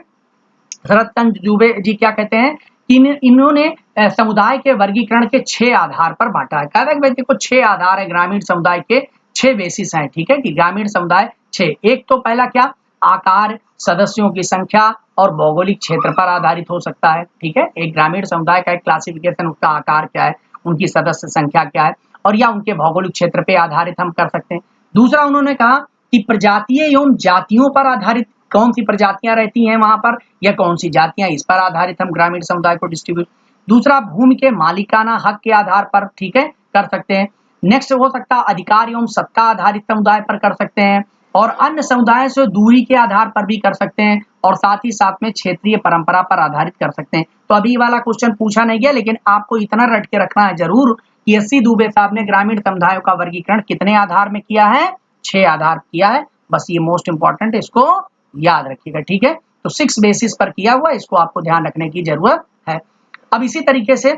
A: शरद चंद्र दुबे जी क्या कहते हैं कि इन्होंने समुदाय के वर्गीकरण के 6 आधार पर बांटा है। कहते हैं देखो 6 आधार है ग्रामीण समुदाय के, 6 बेसिस हैं, ठीक है, कि ग्रामीण समुदाय 6। एक तो पहला क्या, आकार, सदस्यों की संख्या और भौगोलिक क्षेत्र पर आधारित हो सकता है, ठीक है। एक ग्रामीण समुदाय का एक क्लासिफिकेशन, उसका आकार क्या है, उनकी सदस्य संख्या क्या है, और या उनके भौगोलिक क्षेत्र पे आधारित हम कर सकते हैं। दूसरा उन्होंने कहा कि प्रजातीय एवं जातियों पर आधारित, कौन सी प्रजातियां रहती हैं वहां पर या कौन सी जातियां, इस पर आधारित हम ग्रामीण समुदाय को डिस्ट्रीब्यूट। दूसरा भूमि के मालिकाना हक के आधार पर, ठीक है, कर सकते हैं। नेक्स्ट हो सकता है अधिकार एवं सत्ता आधारित समुदाय पर कर सकते हैं, और अन्य समुदाय से दूरी के आधार पर भी कर सकते हैं, और साथ ही साथ में क्षेत्रीय परंपरा पर आधारित कर सकते हैं। तो अभी वाला क्वेश्चन पूछा नहीं गया, लेकिन आपको इतना रट के रखना है जरूर कि एस.सी. दुबे साहब ने ग्रामीण समुदायों का वर्गीकरण कितने आधार में किया है, 6 आधार किया है। बस ये मोस्ट इंपॉर्टेंट, इसको याद रखिएगा, ठीक है। तो 6 बेसिस पर किया हुआ, इसको आपको ध्यान रखने की जरूरत है। अब इसी तरीके से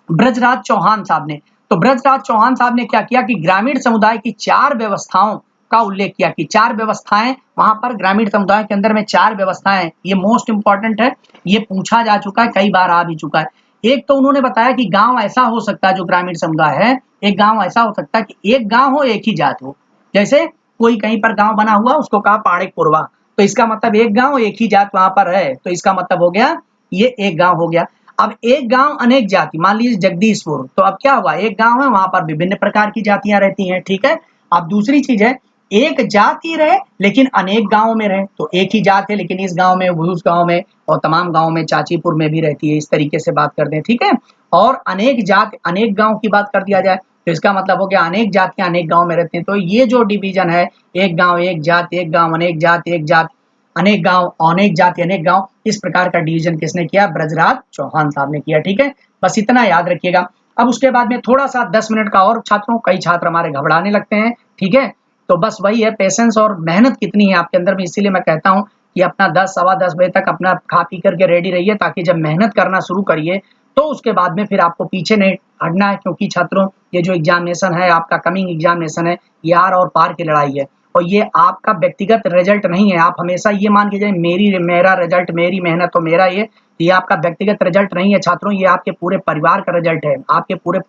A: ब्रजराज चौहान साहब ने, तो ब्रजराज चौहान साहब ने क्या किया कि ग्रामीण समुदाय की 4 व्यवस्थाओं का उल्लेख किया कि 4 व्यवस्थाएं वहां पर ग्रामीण समुदाय के अंदर में 4 व्यवस्थाएं, ये मोस्ट इंपॉर्टेंट है, ये पूछा जा चुका है, कई बार आ भी चुका है। एक तो उन्होंने बताया कि गांव ऐसा हो सकता है, जो ग्रामीण समुदाय है, एक गांव ऐसा हो सकता है कि एक गांव हो एक ही जात हो। जैसे कोई कहीं पर गांव बना हुआ, उसको कहा पाड़िक पुरवा, तो इसका मतलब एक गांव एक ही जात वहां पर है, तो इसका मतलब हो गया ये एक गांव हो गया। अब एक गांव अनेक जाति, मान लीजिए जगदीशपुर, तो अब क्या हुआ, एक गांव है, वहां पर विभिन्न प्रकार की जातियां रहती हैं, ठीक है। अब दूसरी चीज है, एक जाति रहे लेकिन अनेक गांव में रहे, तो एक ही जात है लेकिन इस गांव में, उस गांव में, और तमाम गांव में, चाचीपुर में भी रहती है, इस तरीके से बात करते हैं, ठीक है। और अनेक जात अनेक गांव की बात कर दिया जाए, तो इसका मतलब हो गया अनेक जातियां अनेक गांव में रहती हैं। तो ये जो डिवीजन है, एक गांव एक जात, एक गांव अनेक जात, एक जात अनेक गांव, अनेक जाति अनेक गांव, इस प्रकार का डिवीजन किसने किया, ब्रजराज चौहान साहब ने किया, ठीक है। बस इतना याद रखिएगा। अब उसके बाद में थोड़ा सा 10 मिनट का और छात्रों, कई छात्र हमारे घबराने लगते हैं, ठीक है। तो बस वही है, पेशेंस और मेहनत कितनी है आपके अंदर में, इसीलिए मैं कहता हूं कि अपना 10 सवा 10 बजे तक अपना खा पी करके रेडी रहिए, ताकि जब मेहनत करना शुरू करिए तो उसके बाद में फिर आपको पीछे नहीं हटना है। क्योंकि छात्रों, ये जो एग्जामिनेशन है आपका, कमिंग एग्जामिनेशन है, ये आर और पार की लड़ाई है, और ये आपका व्यक्तिगत रिजल्ट नहीं है। आप हमेशा ये मान के जाए मेरा रिजल्ट, मेरी मेहनत तो मेरा, ये आपका व्यक्तिगत रिजल्ट नहीं है छात्रों, ये आपके पूरे परिवार का रिजल्ट है, आपके पूरे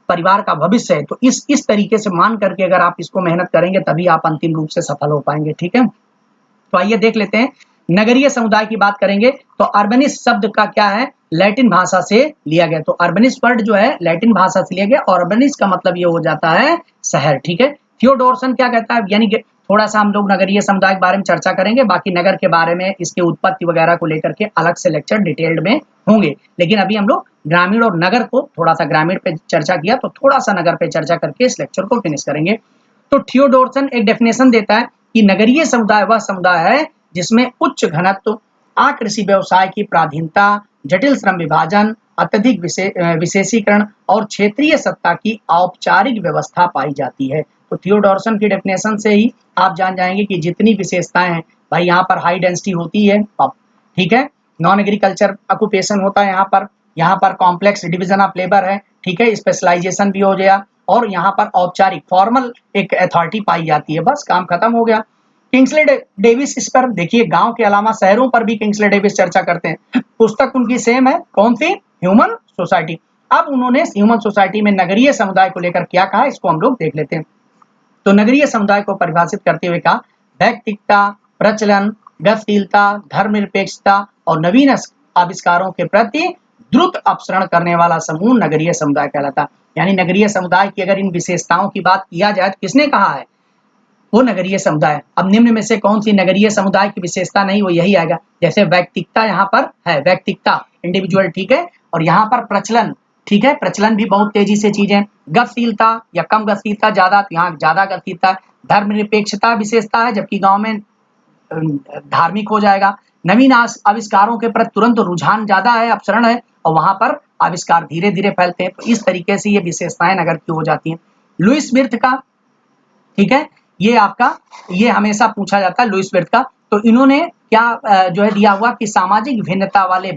A: परिवार का भविष्य है। तो इस तरीके से मान करके अगर आप इसको मेहनत करेंगे, तभी आप अंतिम रूप से सफल हो पाएंगे, ठीक है। तो आइए देख लेते हैं, नगरीय समुदाय की बात करेंगे तो अर्बनिस्ट शब्द का क्या है, लैटिन भाषा से लिया गया। तो अर्बनिस्ट वर्ड जो है लैटिन भाषा से लिया गया, और अर्बनिस्ट का मतलब ये हो जाता है शहर, ठीक है। थियोडोरसन क्या कहता है, यानी कि थोड़ा सा हम लोग नगरीय समुदाय के बारे में चर्चा करेंगे, बाकी नगर के बारे में, इसके उत्पत्ति वगैरह को लेकर के अलग से लेक्चर डिटेल्ड में होंगे। लेकिन अभी हम लोग ग्रामीण और नगर को, थोड़ा सा ग्रामीण पे चर्चा किया, तो थोड़ा सा नगर पे चर्चा करके इस लेक्चर को फिनिश करेंगे। तो थियोडोरसन एक डेफिनेशन देता है कि नगरीय समुदाय वह समुदाय है जिसमें उच्च घनत्व, आकृषि व्यवसाय की प्राधीनता, जटिल श्रम विभाजन, अत्यधिक विशेषीकरण और क्षेत्रीय सत्ता की औपचारिक व्यवस्था पाई जाती है। तो थियोडोरसन की डेफिनेशन से ही आप जान जाएंगे कि जितनी विशेषताएं हैं, भाई यहाँ पर हाई डेंसिटी होती है, ठीक है, नॉन एग्रीकल्चर ऑक्यूपेशन होता है यहाँ पर कॉम्प्लेक्स डिवीजन ऑफ लेबर है, ठीक है, स्पेशलाइजेशन भी हो गया, और यहाँ पर औपचारिक फॉर्मल एक अथॉरिटी पाई जाती है। बस काम खत्म हो गया। किंग्सले डेविस इस पर देखिए, गांव के अलावा शहरों पर भी किंग्सले डेविस चर्चा करते हैं। पुस्तक उनकी सेम है, कौन सी, ह्यूमन सोसाइटी। अब उन्होंने ह्यूमन सोसाइटी में नगरीय समुदाय को लेकर क्या कहा, इसको हम लोग देख लेते हैं। तो नगरीय समुदाय को परिभाषित करते हुए कहा, वैयक्तिकता, प्रचलन, गतिशीलता, धर्मनिरपेक्षता और नवीन आविष्कारों के प्रति द्रुत अपसरण करने वाला समूह नगरीय समुदाय कहलाता। यानी नगरीय समुदाय की अगर इन विशेषताओं की बात किया जाए तो किसने कहा है, वो नगरीय समुदाय। अब निम्न में से कौन सी नगरीय समुदाय की विशेषता नहीं, वो यही आएगा। जैसे वैयक्तिकता यहाँ पर है, वैयक्तिकता इंडिविजुअल, ठीक है, और यहाँ पर प्रचलन, ठीक है, प्रचलन भी बहुत तेजी से चीजें, गतिशीलता या कम गतिशीलता ज्यादा, तो यहाँ ज्यादा गतिशीलता, धर्मनिरपेक्षता विशेषता है जबकि गांव में धार्मिक हो जाएगा, नवीन आविष्कारों के प्रति तुरंत रुझान ज्यादा है, अपसरण है, और वहां पर आविष्कार धीरे धीरे फैलते हैं। तो इस तरीके से ये विशेषताएं नगर की हो जाती हैं। लुईस विर्थ का, ठीक है, ये आपका ये हमेशा पूछा जाता है लुईस विर्थ का। तो इन्होंने क्या जो है दिया हुआ कि सामाजिक भिन्नता वाले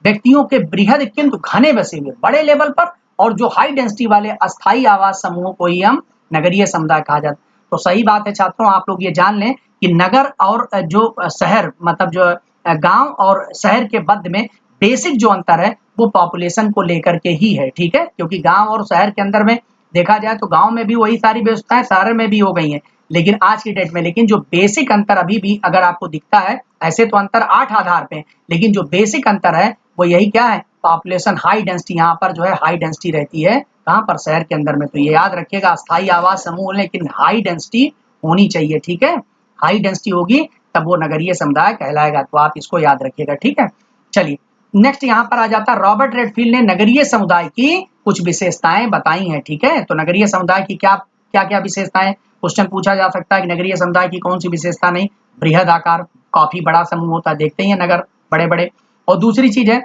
A: व्यक्तियों के बृहद किंतु घने बसे हुए बड़े लेवल पर और जो हाई डेंसिटी वाले अस्थायी आवास समूहों को ही हम नगरीय समुदाय कहा जाता है। तो सही बात है छात्रों, आप लोग ये जान लें कि नगर और जो शहर मतलब जो गांव और शहर के मध्य में बेसिक जो अंतर है वो पॉपुलेशन को लेकर के ही है, ठीक है, क्योंकि गांव और शहर के अंदर में देखा जाए तो गांव में भी वही सारी व्यवस्थाएं शहर में भी हो गई हैं, लेकिन आज की डेट में लेकिन जो बेसिक अंतर अभी भी अगर आपको दिखता है, ऐसे तो अंतर 8 आधार पे, लेकिन जो बेसिक अंतर है वो यही क्या है, पॉपुलेशन हाई डेंसिटी, यहाँ पर जो है हाई डेंसिटी रहती है, कहाँ पर, शहर के अंदर में। तो ये याद रखिएगा, अस्थायी आवास समूह लेकिन हाई डेंसिटी होनी चाहिए, ठीक है, हाई डेंसिटी होगी तब वो नगरीय समुदाय कहलाएगा, तो आप इसको याद रखिएगा, ठीक है। चलिए नेक्स्ट यहाँ पर आ जाता है, रॉबर्ट रेडफील्ड ने नगरीय समुदाय की कुछ विशेषताएं बताई हैं, ठीक है। तो नगरीय समुदाय की क्या क्या विशेषताएं, क्वेश्चन पूछा जा सकता है कि नगरीय समुदाय की कौन सी विशेषता नहीं, बृहद आकार, काफी बड़ा समूह होता है, देखते ही है नगर बड़े बड़े, और दूसरी चीज है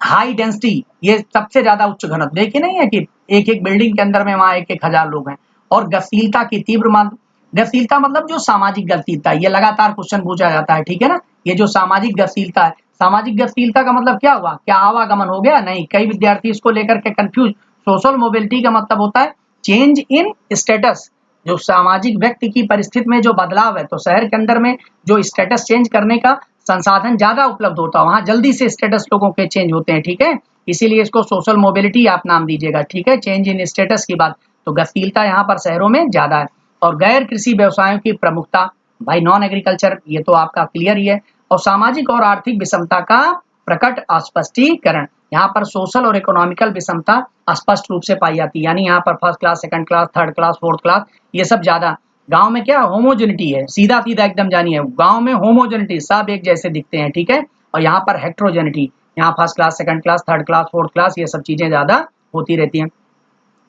A: हाई डेंसिटी, ये सबसे ज्यादा उच्च घनत्व, देखिए नहीं है कि एक एक बिल्डिंग के अंदर में वहां 1,000 लोग हैं, और गतिशीलता की तीव्र मांग, गतिशीलता मतलब जो सामाजिक गतिशीलता, ये लगातार क्वेश्चन पूछा जाता है, ठीक है ना। ये जो सामाजिक गतिशीलता है, सामाजिक गतिशीलता का मतलब क्या हुआ, क्या आवागमन हो गया, नहीं, कई विद्यार्थी इसको लेकर के कंफ्यूज। सोशल मोबिलिटी का मतलब होता है चेंज इन स्टेटस, जो सामाजिक व्यक्ति की परिस्थिति में जो बदलाव है, तो शहर के अंदर में जो स्टेटस चेंज करने का संसाधन ज्यादा उपलब्ध होता है, वहां जल्दी से स्टेटस लोगों के चेंज होते हैं, ठीक है, इसीलिए इसको सोशल मोबिलिटी आप नाम दीजिएगा, ठीक है, चेंज इन स्टेटस की बात। तो गतिशीलता यहाँ पर शहरों में ज्यादा है। और गैर कृषि व्यवसायों की प्रमुखता, भाई नॉन एग्रीकल्चर, ये तो आपका क्लियर ही है। और सामाजिक और आर्थिक विषमता का प्रकट स्पष्टीकरण, यहाँ पर सोशल और इकोनॉमिकल विषमता स्पष्ट रूप से पाई जाती है, यानी यहाँ पर first class, second class, third class, fourth class, ये सब ज्यादा। गांव में क्या होमोजेनिटी है, सीधा सीधा एकदम जानिए, गांव में होमोजेनिटी, सब एक जैसे दिखते हैं, ठीक है। और यहाँ पर हेट्रोजेनिटी, यहाँ first class, second class, third class, fourth class, ये सब चीजें ज्यादा होती रहती हैं।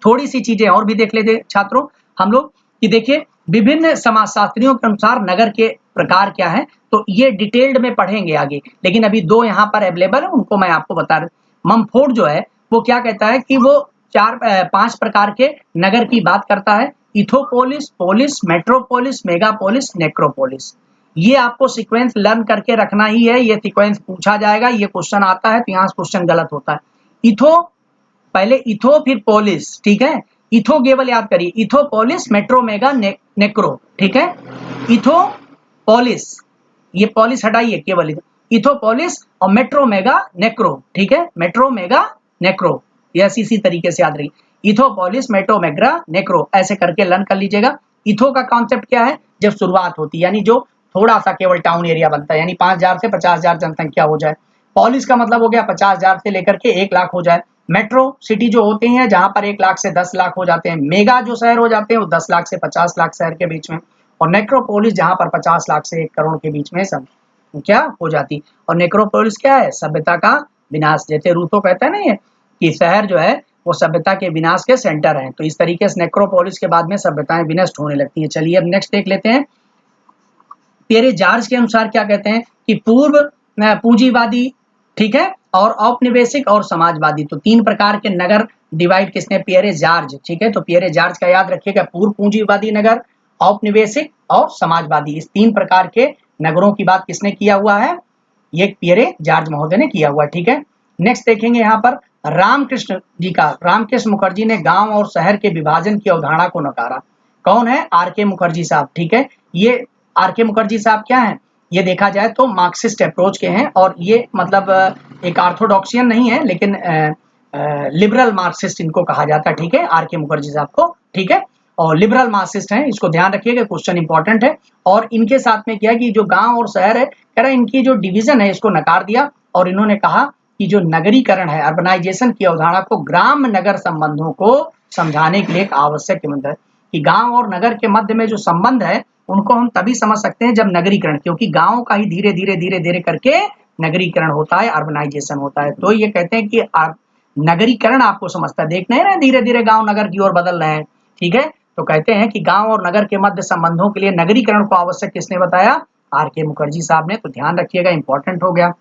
A: थोड़ी सी चीजें और भी देख लेते छात्रों हम लोग कि देखिए विभिन्न समाजशास्त्रियों के अनुसार नगर के प्रकार क्या है, तो ये डिटेल्ड में पढ़ेंगे आगे, लेकिन अभी 2 यहाँ पर अवेलेबल है, उनको मैं आपको बता रहा। ममफोर्ड जो है वो क्या कहता है कि वो 5 प्रकार के नगर की बात करता है, इथोपोलिस, पोलिस, मेट्रोपोलिस, मेगापोलिस, नेक्रोपोलिस। ये आपको सीक्वेंस लर्न करके रखना ही है, ये सीक्वेंस पूछा जाएगा, ये क्वेश्चन आता है तो यहाँ क्वेश्चन गलत होता है। इथो, पहले इथो फिर पोलिस, ठीक है, इथो केवल याद करिए, इथो पोलिस, मेट्रो, मेगा, नेक्रो, ठीक है, इथो पोलिस, ये पोलिस हटाइए, केवल इथो पोलिस और मेट्रो, मेगा, नेक्रो, ठीक है, मेट्रो, मेगा, नेक्रो, ये इसी तरीके से याद रखिए, इथो पोलिस, मेट्रो, मेग्रा, नेक्रो, ऐसे करके लर्न कर लीजिएगा। इथो का कॉन्सेप्ट क्या है, जब शुरुआत होती है, यानी जो थोड़ा सा केवल टाउन एरिया बनता है, यानी 5,000 से 50,000 जनसंख्या हो जाए। पोलिस का मतलब हो गया 50,000 से लेकर के 1 लाख हो जाए। मेट्रो सिटी जो होते हैं जहां पर 1 लाख से 10 लाख हो जाते हैं। मेगा जो शहर हो जाते हैं वो 10 लाख से 50 लाख शहर के बीच में। और नेक्रोपोलिस जहां पर 50 लाख से 1 करोड़ के बीच में सब क्या हो जाती। और नेक्रोपोलिस क्या है, सभ्यता का विनाश, जैसे रूसो कहता है ना ये कि शहर जो है वो सभ्यता के विनाश के सेंटर हैं। तो इस तरीके से नेक्रोपोलिस के बाद में सभ्यताएं विनष्ट होने लगती हैं। चलिए अब नेक्स्ट देख लेते हैं। पियरे जॉर्ज के अनुसार क्या कहते हैं कि पूर्व पूंजीवादी, ठीक है, और औपनिवेशिक और समाजवादी। तो 3 प्रकार के नगर डिवाइड किसने, पियरे जॉर्ज, ठीक है। तो पियरे जॉर्ज का याद रखिएगा, पूर्व पूंजीवादी नगर, औपनिवेशिक और समाजवादी, इस 3 प्रकार के नगरों की बात किसने किया हुआ है, ये पियरे जॉर्ज महोदय ने किया हुआ, ठीक है। नेक्स्ट देखेंगे यहाँ पर रामकृष्ण जी का, रामकृष्ण मुखर्जी ने गांव और शहर के विभाजन की अवधारणा को नकारा। कौन है, आर.के. मुखर्जी साहब, ठीक है। ये आर.के. मुखर्जी साहब क्या है, ये देखा जाए तो मार्क्सिस्ट अप्रोच के हैं, और ये मतलब एक ऑर्थोडॉक्सियन नहीं है, लेकिन लिबरल मार्क्सिस्ट इनको कहा जाता है, ठीक है, आर.के. मुखर्जी साहब को, ठीक है। और लिबरल मार्क्सिस्ट हैं, इसको ध्यान रखिएगा, क्वेश्चन इंपॉर्टेंट है। और इनके साथ में क्या कि जो गांव और शहर है, कह रहा इनकी जो डिवीजन है इसको नकार दिया, और इन्होंने कहा कि जो नगरीकरण है, अर्बनाइजेशन की अवधारणा को ग्राम नगर संबंधों को समझाने के लिए एक आवश्यक है कि गांव और नगर के मध्य में जो संबंध है उनको हम तभी समझ सकते हैं जब नगरीकरण, क्योंकि गांव का ही धीरे धीरे करके नगरीकरण होता है, अर्बनाइजेशन होता है। तो ये कहते हैं कि नगरीकरण आपको समझता है, देखना है ना धीरे धीरे गांव नगर की ओर बदल रहे हैं, ठीक है। तो कहते हैं कि गांव और नगर के मध्य संबंधों के लिए नगरीकरण को आवश्यक किसने बताया? आर के मुखर्जी साहब ने। तो ध्यान रखिएगा, इंपॉर्टेंट हो गया।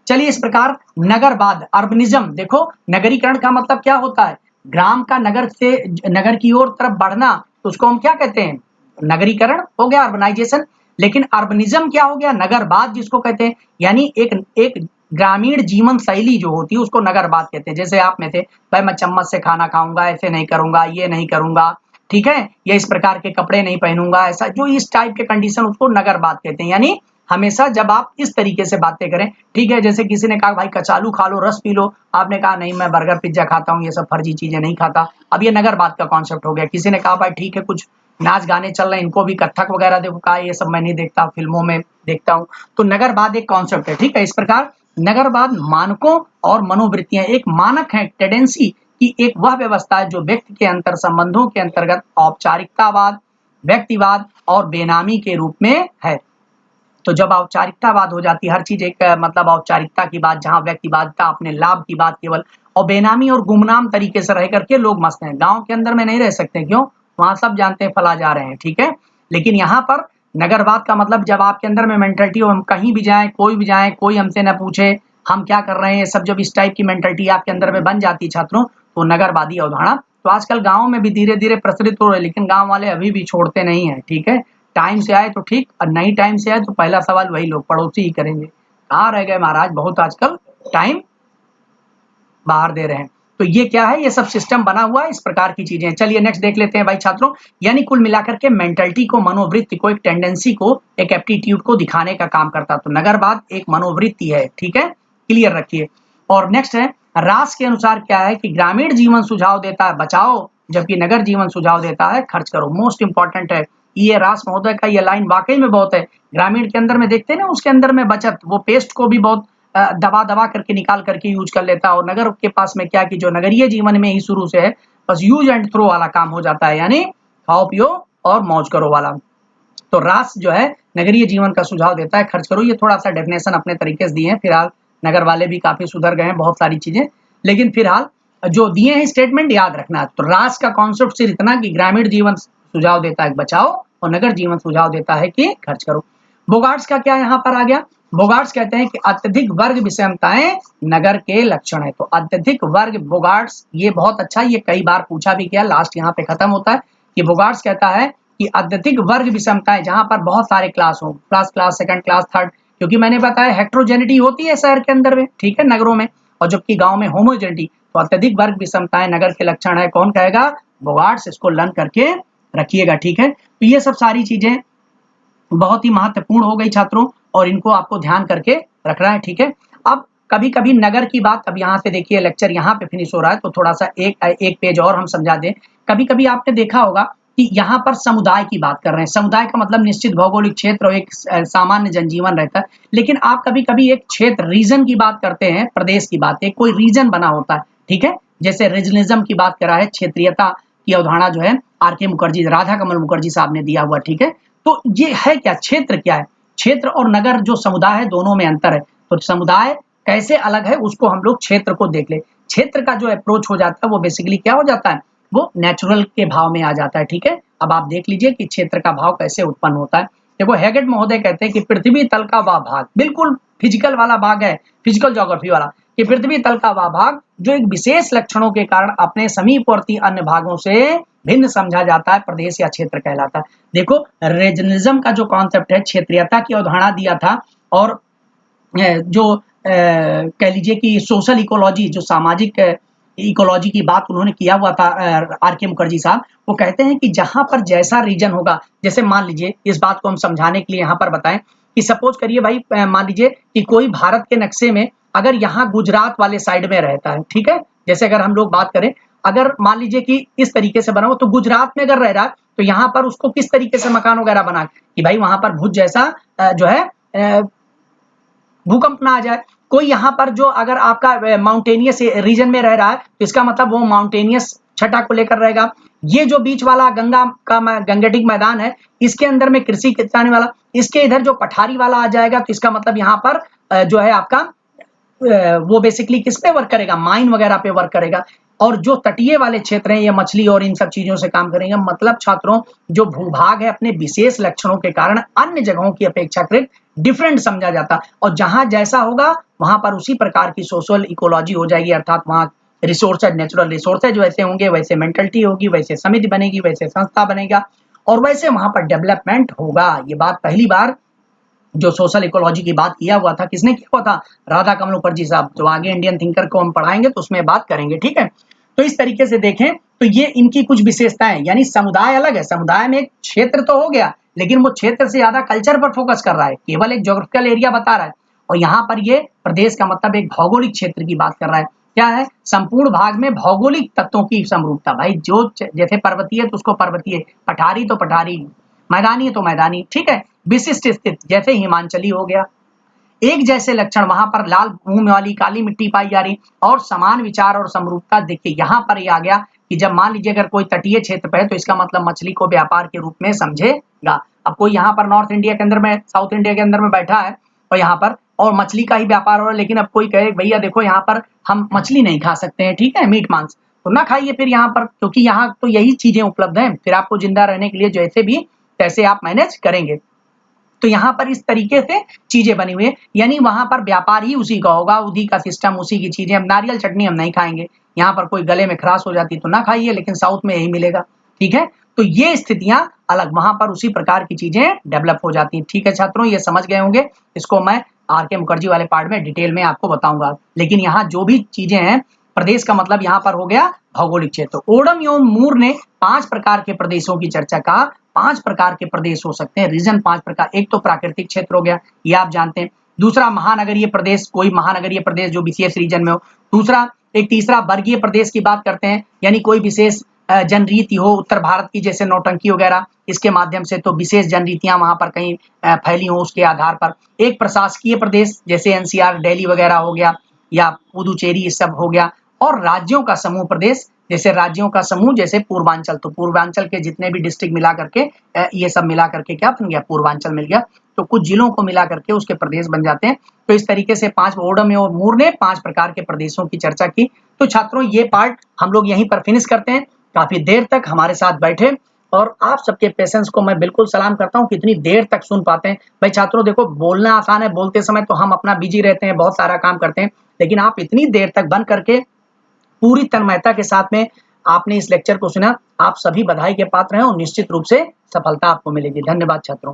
A: चलिए, इस प्रकार नगरवाद, अर्बनिज्म, देखो नगरीकरण का मतलब क्या होता है? ग्राम का नगर से नगर की ओर तरफ बढ़ना, तो उसको हम क्या कहते हैं? नगरीकरण हो गया, अर्बनाइजेशन। लेकिन अर्बनिज्म क्या हो गया? नगरवाद जिसको कहते हैं, यानी एक एक ग्रामीण जीवन शैली जो होती है उसको नगरवाद कहते हैं। जैसे आप में थे, भाई मैं चम्मच से खाना खाऊंगा, ऐसे नहीं करूंगा, ये नहीं करूंगा, ठीक है, या इस प्रकार के कपड़े नहीं पहनूंगा, ऐसा जो इस टाइप के कंडीशन, उसको नगरवाद कहते हैं। यानी हमेशा जब आप इस तरीके से बातें करें, ठीक है, जैसे किसी ने कहा भाई कचालू खा लो, रस पी लो, आपने कहा नहीं मैं बर्गर पिज्जा खाता हूँ, ये सब फर्जी चीजें नहीं खाता, अब ये नगरवाद का कॉन्सेप्ट हो गया। किसी ने कहा भाई ठीक है कुछ नाच गाने चल रहे हैं, इनको भी कथक वगैरह देखो, कहा ये सब मैं नहीं देखता, फिल्मों में देखता हूँ। तो नगरवाद एक कॉन्सेप्ट है, ठीक है। इस प्रकार नगरवाद मानकों और मनोवृत्तियां, एक मानक है, टेंडेंसी की एक वह व्यवस्था है जो व्यक्ति के अंतर संबंधों के अंतर्गत औपचारिकतावाद, व्यक्तिवाद और बेनामी के रूप में है। तो जब औपचारिकतावाद हो जाती है, हर चीज एक मतलब औपचारिकता की बात, जहां व्यक्तिवादिता अपने लाभ की बात केवल, और बेनामी और गुमनाम तरीके से रह करके लोग मस्त हैं। गांव के अंदर में नहीं रह सकते, क्यों? वहां सब जानते हैं फला जा रहे हैं, ठीक है। लेकिन यहाँ पर नगरवाद का मतलब जब आपके अंदर में मेंटलिटी हो, हम कहीं भी जाएं, कोई भी जाए, कोई हमसे न पूछे हम क्या कर रहे हैं, सब जब इस टाइप की मेंटलिटी आपके अंदर में बन जाती है छात्रों, तो नगरवादी अवधारणा तो आजकल गाँव में भी धीरे धीरे प्रचलित हो रही है, लेकिन गाँव वाले अभी भी छोड़ते नहीं है, ठीक है। टाइम से आए तो ठीक, और नहीं टाइम से आए तो पहला सवाल वही लोग पड़ोसी ही करेंगे, कहाँ रह गए महाराज, बहुत आजकल टाइम बाहर दे रहे हैं। तो ये क्या है? ये सब सिस्टम बना हुआ है, इस प्रकार की चीजें। चलिए नेक्स्ट देख लेते हैं भाई छात्रों। यानी कुल मिलाकर के मेंटलिटी को, मनोवृत्ति को, एक टेंडेंसी को, एक एप्टीट्यूड को दिखाने का काम करता है। तो नगरवाद एक मनोवृत्ति है, ठीक है, क्लियर रखिए। और नेक्स्ट है, रास के अनुसार क्या है कि ग्रामीण जीवन सुझाव देता है बचाओ, जबकि नगर जीवन सुझाव देता है खर्च करो। मोस्ट इंपॉर्टेंट है ये रास महोदय का, ये लाइन वाकई में बहुत है। ग्रामीण के अंदर में देखते हैं ना, उसके अंदर में बचत, वो पेस्ट को भी बहुत दबा दबा करके निकाल करके यूज कर लेता है। और नगर के पास में क्या कि जो नगरीय जीवन में ही शुरू से है, बस यूज एंड थ्रो वाला काम हो जाता है, यानी खाओ पियो और मौज करो वाला। तो रास जो है नगरीय जीवन का सुझाव देता है खर्च करो। ये थोड़ा सा डेफिनेशन अपने तरीके से दिए हैं, फिलहाल नगर वाले भी काफी सुधर गए हैं बहुत सारी चीजें, लेकिन फिलहाल जो दिए हैं स्टेटमेंट याद रखना। तो रास का कॉन्सेप्ट सिर्फ इतना कि ग्रामीण जीवन सुझाव देता है बचाओ, और नगर जीवन सुझाव देता है कि खर्च करो। बोगार्ट्स का क्या यहाँ पर आ गया? बोगार्ट्स कहते हैं कि अत्यधिक वर्ग विषमताएं नगर के लक्षण है। तो अत्यधिक वर्ग, बोगार्ट्स, ये बहुत अच्छा, ये कई बार पूछा भी गया, लास्ट यहाँ पे खत्म होता है कि बोगार्ट्स कहता है कि अत्यधिक वर्ग विषमताएं, जहां पर बहुत सारे क्लास हो, first class, second class, third, क्योंकि मैंने बताया हेट्रोजेनिटी होती है शहर के अंदर में, ठीक है, नगरों में, और जबकि गांव में होमोजेनिटी। तो अत्यधिक वर्ग विषमताएं नगर के लक्षण है, कौन कहेगा? बोगार्ट्स। इसको लर्न करके रखिएगा, ठीक है। तो ये सब सारी चीजें बहुत ही महत्वपूर्ण हो गई छात्रों, और इनको आपको ध्यान करके रखना है, ठीक है। अब कभी कभी नगर की बात, अब यहाँ से देखिए लेक्चर यहाँ पे फिनिश हो रहा है, तो थोड़ा सा एक पेज और हम समझा दें। कभी कभी आपने देखा होगा कि यहाँ पर समुदाय की बात कर रहे हैं। समुदाय का मतलब निश्चित भौगोलिक क्षेत्र और एक सामान्य जनजीवन रहता है, लेकिन आप कभी कभी एक क्षेत्र, रीजन की बात करते हैं, प्रदेश की बात, एक कोई रीजन बना होता है, ठीक है। जैसे रीजनलिज्म की बात करा है, क्षेत्रीयता की अवधारणा जो है आर के मुखर्जी, राधा कमल मुखर्जी साहब ने दिया हुआ, ठीक है। तो ये है क्या? क्षेत्र क्या है? क्षेत्र और नगर जो समुदाय है, दोनों में अंतर है। तो समुदाय कैसे अलग है उसको हम लोग क्षेत्र को देख ले। क्षेत्र का जो अप्रोच हो जाता है वो बेसिकली क्या हो जाता है? वो नेचुरल के भाव में आ जाता है, ठीक है। अब आप देख लीजिए कि क्षेत्र का भाव कैसे उत्पन्न होता है। देखो हेगेट महोदय कहते हैं कि पृथ्वी तल का वह भाग, बिल्कुल फिजिकल वाला भाग है, फिजिकल ज्योग्राफी वाला, कि पृथ्वी तल का वह भाग जो एक विशेष लक्षणों के कारण अपने समीपवर्ती अन्य भागों से भिन्न समझा जाता है, प्रदेश या क्षेत्र कहलाता है। देखो रीजनलिज्म का जो कॉन्सेप्ट है, क्षेत्रीयता की अवधारणा दिया था, और जो कह लीजिए कि सोशल इकोलॉजी, जो सामाजिक इकोलॉजी की बात उन्होंने किया हुआ था आर के मुखर्जी साहब। वो कहते हैं कि जहां पर जैसा रीजन होगा, जैसे मान लीजिए, इस बात को हम समझाने के लिए यहाँ पर बताएं कि सपोज करिए भाई, मान लीजिए कि कोई भारत के नक्शे में अगर यहाँ गुजरात वाले साइड में रहता है, ठीक है, जैसे अगर हम लोग बात करें, अगर मान लीजिए कि इस तरीके से बना हो, तो गुजरात में अगर रह रहा है तो यहाँ पर उसको किस तरीके से मकान वगैरह बना कि भाई वहां पर भुज जैसा जो है भूकंप ना आ जाए। कोई यहाँ पर जो अगर आपका माउंटेनियस रीजन में रह रहा है, तो इसका मतलब वो माउंटेनियस छटा को लेकर रहेगा। ये जो बीच वाला गंगा का गंगेटिक मैदान है, इसके अंदर में कृषि किसानी वाला, इसके इधर जो पठारी वाला आ जाएगा, तो इसका मतलब यहाँ पर जो है आपका वो बेसिकली किस पे वर्क करेगा, माइन वगैरह पे वर्क करेगा। और जो तटीय वाले क्षेत्र हैं ये मछली और इन सब चीजों से काम करेंगे। मतलब छात्रों जो भूभाग है अपने विशेष लक्षणों के कारण अन्य जगहों की अपेक्षाकृत डिफरेंट समझा जाता, और जहां जैसा होगा वहां पर उसी प्रकार की सोशल इकोलॉजी हो जाएगी, अर्थात वहां रिसोर्सेज, नेचुरल रिसोर्सेज वैसे होंगे, वैसे मेंटलिटी होगी, वैसे समिति बनेगी, वैसे संस्था बनेगा, और वैसे वहां पर डेवलपमेंट होगा। ये बात पहली बार जो सोशल इकोलॉजी की बात किया हुआ था, किसने किया हुआ था, राधा कमल मुखर्जी साहब। जो आगे इंडियन थिंकर को हम पढ़ाएंगे तो उसमें बात करेंगे, ठीक है। तो इस तरीके से देखें तो ये इनकी कुछ विशेषताएं, यानी समुदाय अलग है, समुदाय में एक क्षेत्र तो हो गया, लेकिन वो क्षेत्र से ज्यादा कल्चर पर फोकस कर रहा है, केवल एक ज्योग्राफिकल एरिया बता रहा है। और यहाँ पर ये प्रदेश का मतलब एक भौगोलिक क्षेत्र की बात कर रहा है। क्या है, संपूर्ण भाग में भौगोलिक तत्वों की समरूपता। भाई जो जैसे पर्वतीय तो उसको पर्वतीय, पठारी तो पठारी, मैदानी तो मैदानी, ठीक है। विशिष्ट स्थित जैसे हिमांचली हो गया। एक जैसे लक्षण, वहां पर लाल भूमि वाली काली मिट्टी पाई जा रही, और समान विचार और समरूपता। देखिए यहाँ पर ये आ गया कि जब मान लीजिए अगर कोई तटीय क्षेत्र पे है तो इसका मतलब मछली को व्यापार के रूप में समझेगा। अब कोई यहाँ पर नॉर्थ इंडिया के अंदर में, साउथ इंडिया के अंदर में बैठा है और यहाँ पर और मछली का ही व्यापार हो रहा है, लेकिन अब कोई कहे भैया देखो यहाँ पर हम मछली नहीं खा सकते हैं, ठीक है, मीट मांस, तो ना खाइए फिर यहाँ पर, क्योंकि यहाँ तो यही चीजें उपलब्ध हैं, फिर आपको जिंदा रहने के लिए जैसे भी तैसे आप मैनेज करेंगे। तो यहाँ पर इस तरीके से चीजें बनी हुई है, यानी वहां पर व्यापार ही उसी का होगा, उसी का सिस्टम, उसी की चीजें। अब नारियल चटनी हम नहीं खाएंगे, यहाँ पर कोई गले में खराश हो जाती तो ना खाइए, लेकिन साउथ में यही मिलेगा, ठीक है। तो ये स्थितियां अलग, वहां पर उसी प्रकार की चीजें डेवलप हो जाती हैं, ठीक है छात्रों, ये समझ गए होंगे। इसको मैं आर के मुखर्जी वाले पार्ट में डिटेल में आपको बताऊंगा। लेकिन यहाँ जो भी चीजें हैं, प्रदेश का मतलब यहाँ पर हो गया भौगोलिक क्षेत्र। ओडम एवं मूर ने 5 प्रकार के प्रदेशों की चर्चा कहा। 5 प्रकार के प्रदेश हो सकते हैं, रीजन 5 प्रकार। एक तो प्राकृतिक क्षेत्र हो गया, ये आप जानते हैं। दूसरा महानगरीय प्रदेश, कोई महानगरीय प्रदेश जो विशेष रीजन में हो। दूसरा, एक तीसरा वर्गीय प्रदेश की बात करते हैं, यानी कोई विशेष जनरीति हो, उत्तर भारत की जैसे नौटंकी वगैरह, इसके माध्यम से तो विशेष जनरीतियां वहां पर कहीं फैली हो उसके आधार पर। एक प्रशासकीय प्रदेश जैसे एनसीआर, दिल्ली वगैरह हो गया, या पुदुचेरी, ये सब हो गया। और राज्यों का समूह प्रदेश, जैसे राज्यों का समूह जैसे पूर्वांचल, तो पूर्वांचल के जितने भी डिस्ट्रिक्ट मिला करके ये सब मिला करके क्या बन गया, पूर्वांचल मिल गया। तो कुछ जिलों को मिला करके उसके प्रदेश बन जाते हैं। तो इस तरीके से 5 ओडम और मूर ने 5 प्रकार के प्रदेशों की चर्चा की। तो छात्रों ये पार्ट हम लोग यहीं पर फिनिश करते हैं। काफी देर तक हमारे साथ बैठे, और आप सबके पेशेंस को मैं बिल्कुल सलाम करता हूँ, कितनी देर तक सुन पाते हैं। भाई छात्रों देखो, बोलना आसान है, बोलते समय तो हम अपना बिजी रहते हैं, बहुत सारा काम करते हैं, लेकिन आप इतनी देर तक बन करके पूरी तन्मयता के साथ में आपने इस लेक्चर को सुना, आप सभी बधाई के पात्र हैं, और निश्चित रूप से सफलता आपको मिलेगी। धन्यवाद छात्रों।